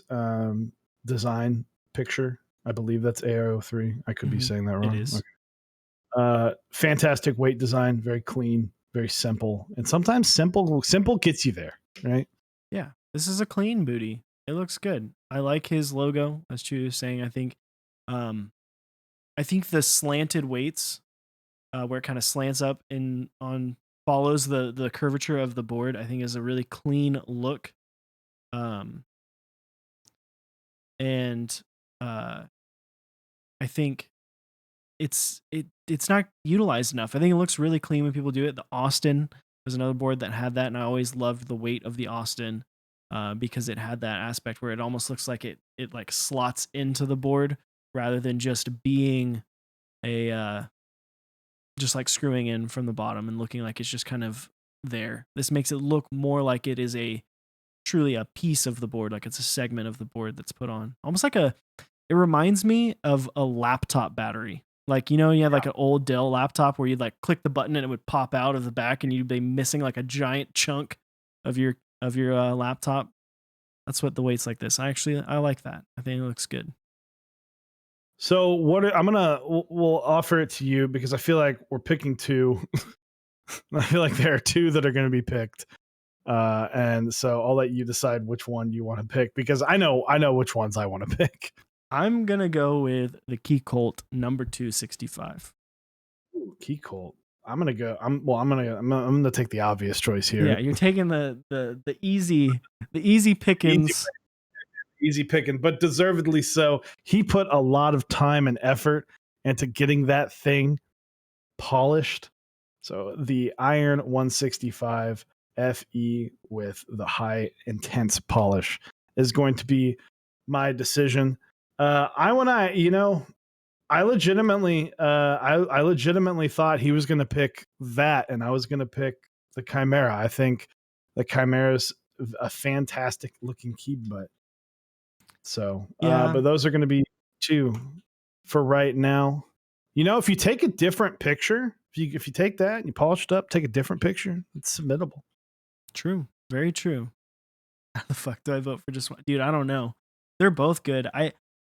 design picture. I believe that's AIO3. I could be saying that wrong. It is. Okay. Fantastic weight design, very clean, very simple, and sometimes simple gets you there, right? Yeah, this is a clean booty. It looks good. I like his logo, as Chu was saying. I think the slanted weights, where it kind of slants up follows the curvature of the board, I think is a really clean look. and I think it's not utilized enough. I think it looks really clean when people do it. The Austin was another board that had that, and I always loved the weight of the Austin because it had that aspect where it almost looks like it like slots into the board rather than just being a just like screwing in from the bottom and looking like it's just kind of there. This makes it look more like it is truly a piece of the board, like it's a segment of the board that's put on. Almost like it reminds me of a laptop battery. Like, you had like an old Dell laptop where you'd like click the button and it would pop out of the back and you'd be missing like a giant chunk of your laptop. That's what the weight's like this. I like that. I think it looks good. So we'll offer it to you because I feel like we're picking two. I feel like there are two that are going to be picked. And so I'll let you decide which one you want to pick because I know which ones I want to pick. I'm going to go with the Key Colt number 265. Ooh, Key Colt. I'm gonna take the obvious choice here. Yeah, you're taking the easy pickings. Easy picking, but deservedly so. He put a lot of time and effort into getting that thing polished. So the Iron 165 FE with the high intense polish is going to be my decision. I legitimately thought he was going to pick that, and I was going to pick the Chimera. I think the Chimera is a fantastic looking key butt. So, but those are going to be two for right now. If you take a different picture, if you take that and you polish it up, take a different picture, it's submittable. True. Very true. How the fuck do I vote for just one? Dude, I don't know. They're both good.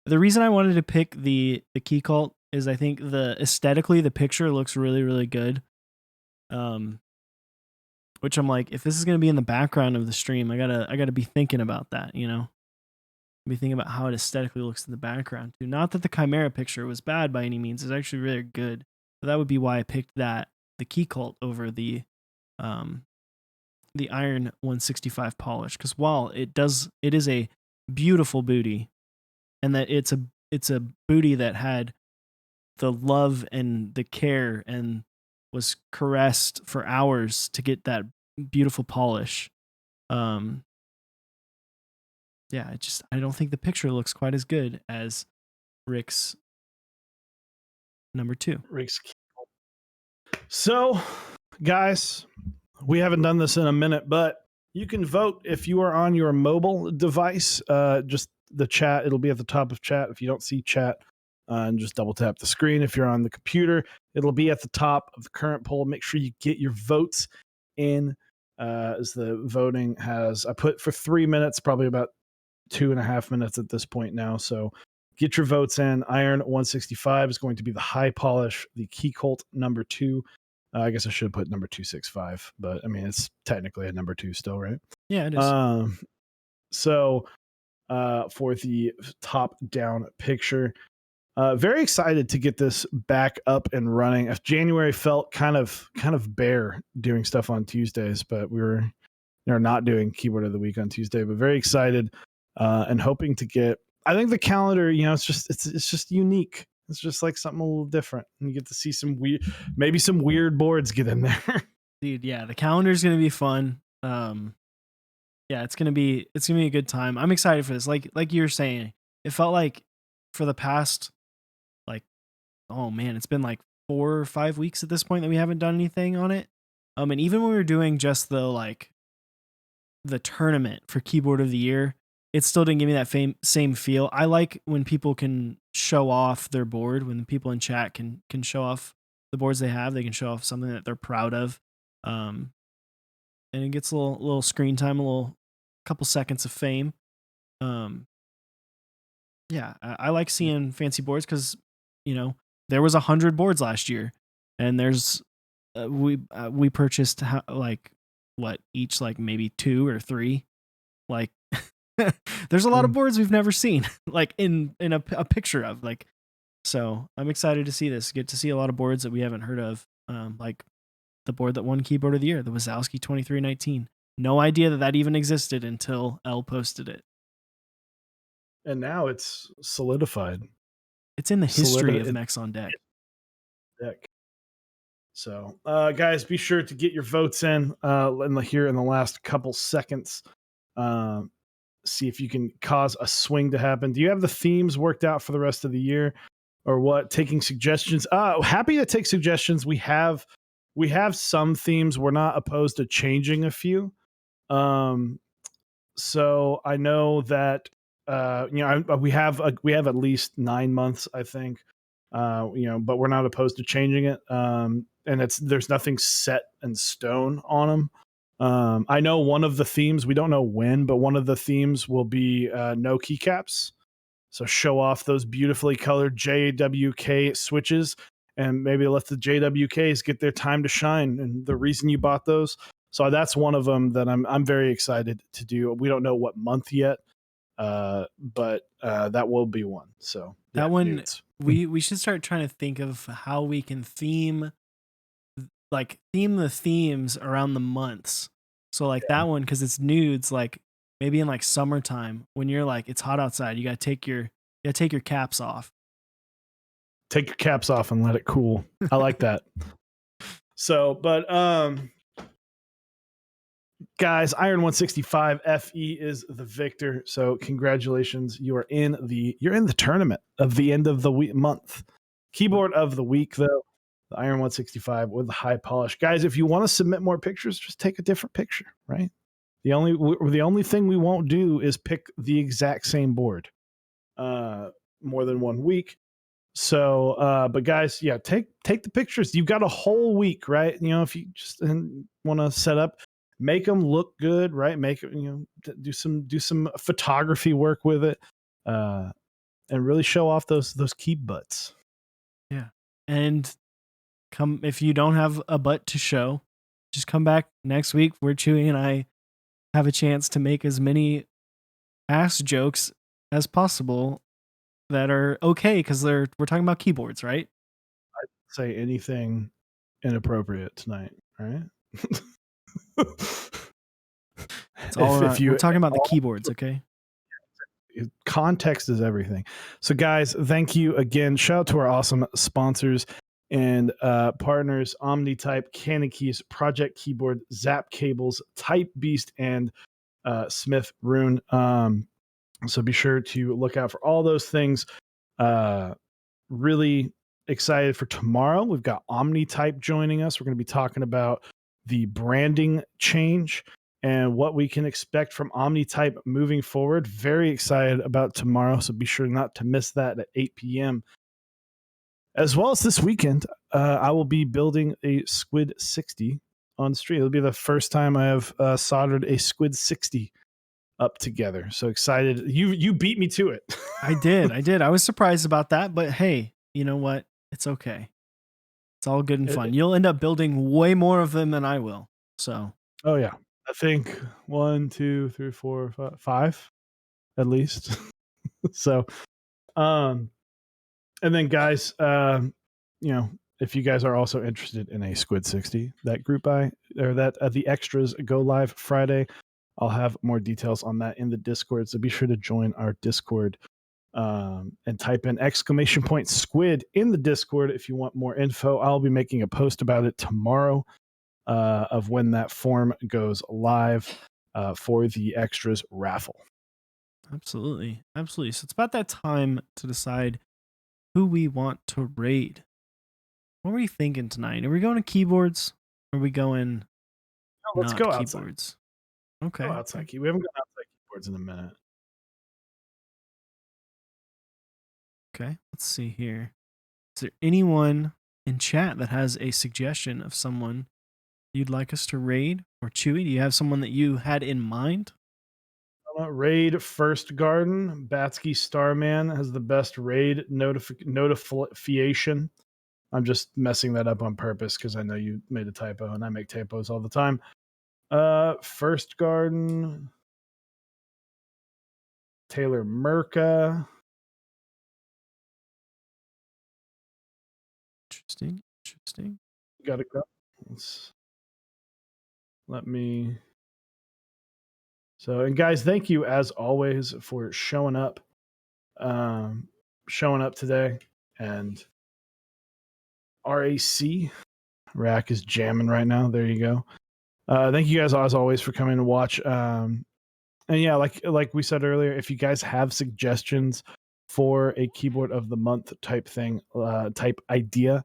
The reason I wanted to pick the Key Cult is I think aesthetically the picture looks really, really good. Which I'm like, if this is gonna be in the background of the stream, I gotta be thinking about that, Be thinking about how it aesthetically looks in the background too. Not that the Chimera picture was bad by any means; it's actually really good. But that would be why I picked the Key Cult over the Iron 165 polish. Because while it is a beautiful booty, and that it's a booty that had the love and the care and was caressed for hours to get that beautiful polish. Yeah, I don't think the picture looks quite as good as Rick's number 2. So, guys, we haven't done this in a minute, but you can vote if you are on your mobile device. Just the chat, it'll be at the top of chat. If you don't see chat, and just double tap the screen. If you're on the computer, it'll be at the top of the current poll. Make sure you get your votes in. As the voting I put for 3 minutes, probably about 2.5 minutes at this point now. So get your votes in. Iron 165 is going to be the high polish, the Key Colt number 2. I guess I should have put number 265, but I mean, it's technically a number 2 still, right? Yeah, it is. So for the top down picture, very excited to get this back up and running. If January felt kind of bare doing stuff on Tuesdays, but we were not doing Keyboard of the Week on Tuesday, but very excited and hoping to get. I think the calendar, it's just unique. It's just like something a little different, and you get to see maybe some weird boards get in there. Dude, yeah, the calendar's gonna be fun. Yeah, it's gonna be a good time. I'm excited for this. Like you were saying, it felt like for the past, like, oh man, it's been like 4 or 5 weeks at this point that we haven't done anything on it. And even when we were doing just the tournament for Keyboard of the Year, it still didn't give me that same feel. I like when people can show off their board, when people in chat can show off the boards they have. They can show off something that they're proud of. And it gets a little screen time, a couple seconds of fame. Yeah, I like seeing fancy boards because, there was 100 boards last year, and there's we purchased each maybe 2 or 3. There's a lot of boards we've never seen, in a picture of. So I'm excited to see this. Get to see a lot of boards that we haven't heard of, like the board that won Keyboard of the Year, the Wazowski 2319. No idea that even existed until L posted it. And now it's solidified. It's in the history of Solidi- Mechs on Deck. Deck. So, guys, be sure to get your votes in here in the last couple seconds. See if you can cause a swing to happen. Do you have the themes worked out for the rest of the year, or what? Taking suggestions. Happy to take suggestions. We have some themes. We're not opposed to changing a few. So I know that we have at least 9 months, I think. But we're not opposed to changing it. And there's nothing set in stone on them. I know one of the themes, we don't know when, but one of the themes will be no keycaps. So show off those beautifully colored JWK switches and maybe let the JWKs get their time to shine and the reason you bought those. So that's one of them that I'm very excited to do. We don't know what month yet, but that will be one. So that one, we should start trying to think of how we can theme the themes around the months. So that one, because it's nudes, like maybe in like summertime when you're like it's hot outside, you gotta take your caps off. Take your caps off and let it cool. I like that. So, but guys, Iron 165 FE is the victor. So congratulations, you're in the tournament of the end of the month. Keyboard of the week though, the Iron 165 with the high polish. Guys, if you want to submit more pictures, just take a different picture, right? The only thing we won't do is pick the exact same board more than 1 week. So, but guys, yeah, take the pictures. You've got a whole week, right? If you just want to set up, make them look good, right? Make it, do some photography work with it, and really show off those key butts. Yeah, and come if you don't have a butt to show, just come back next week where Chewy and I have a chance to make as many ass jokes as possible that are okay because we're talking about keyboards, right? I'd say anything inappropriate tonight, right? It's all we're talking about the keyboards, okay? Context is everything. So guys, thank you again. Shout out to our awesome sponsors and partners: OmniType, Canon Keys, Project Keyboard, Zap Cables, Type Beast, and Smith Rune. So be sure to look out for all those things. Really excited for tomorrow. We've got OmniType joining us. We're going to be talking about the branding change and what we can expect from OmniType moving forward. Very excited about tomorrow, so be sure not to miss that at 8 p.m. As well as this weekend, I will be building a Squid 60 on stream. It'll be the first time I have soldered a Squid 60 up together. So excited. You beat me to it. I did. I was surprised about that, but hey, you know what? It's okay. It's all good and fun. You'll end up building way more of them than I will. So. Oh yeah. I think 1, 2, 3, 4, 5 at least. So, and then guys, if you guys are also interested in a Squid 60, that group the extras go live Friday. I'll have more details on that in the Discord. So be sure to join our Discord and type in !squid in the Discord if you want more info. I'll be making a post about it tomorrow of when that form goes live for the extras raffle. Absolutely. So it's about that time to decide who we want to raid. What were you thinking tonight? Are we going to keyboards? Or are we going let's not go keyboards? Outside. Okay. Go outside. We haven't gone outside keyboards in a minute. Okay, let's see here. Is there anyone in chat that has a suggestion of someone you'd like us to raid? Or Chewy, do you have someone that you had in mind? Raid First Garden. Batsky Starman has the best raid notification. I'm just messing that up on purpose because I know you made a typo and I make typos all the time. First Garden. Taylor Merca. Interesting. Got it. Let me. So, and guys, thank you as always for showing up showing up today, and rack is jamming right now. There you go. Thank you guys as always for coming to watch. And yeah, like we said earlier, if you guys have suggestions for a keyboard of the month type thing, type idea,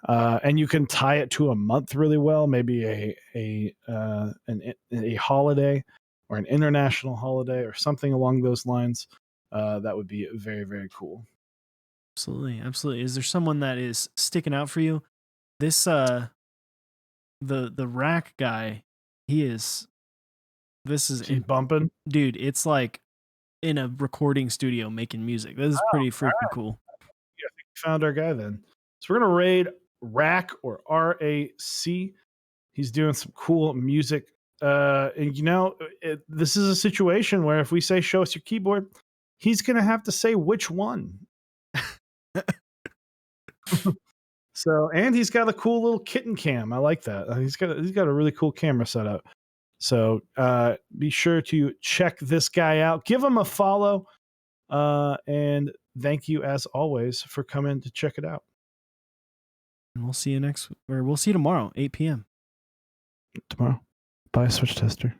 and you can tie it to a month really well, maybe a holiday or an international holiday or something along those lines, that would be very, very cool. Absolutely. Is there someone that is sticking out for you? This the rack guy, this is Keep bumping. dude, it's like in a recording studio making music. This is pretty freaking cool. Yeah, I think we found our guy then. So we're gonna raid Rack or RAC. He's doing some cool music. And this is a situation where if we say show us your keyboard, he's gonna have to say which one. So, and he's got a cool little kitten cam. I like that. He's got a really cool camera setup. So be sure to check this guy out. Give him a follow. And thank you as always for coming to check it out. And we'll see you tomorrow, 8 p.m. Tomorrow. Bye, Switch Tester.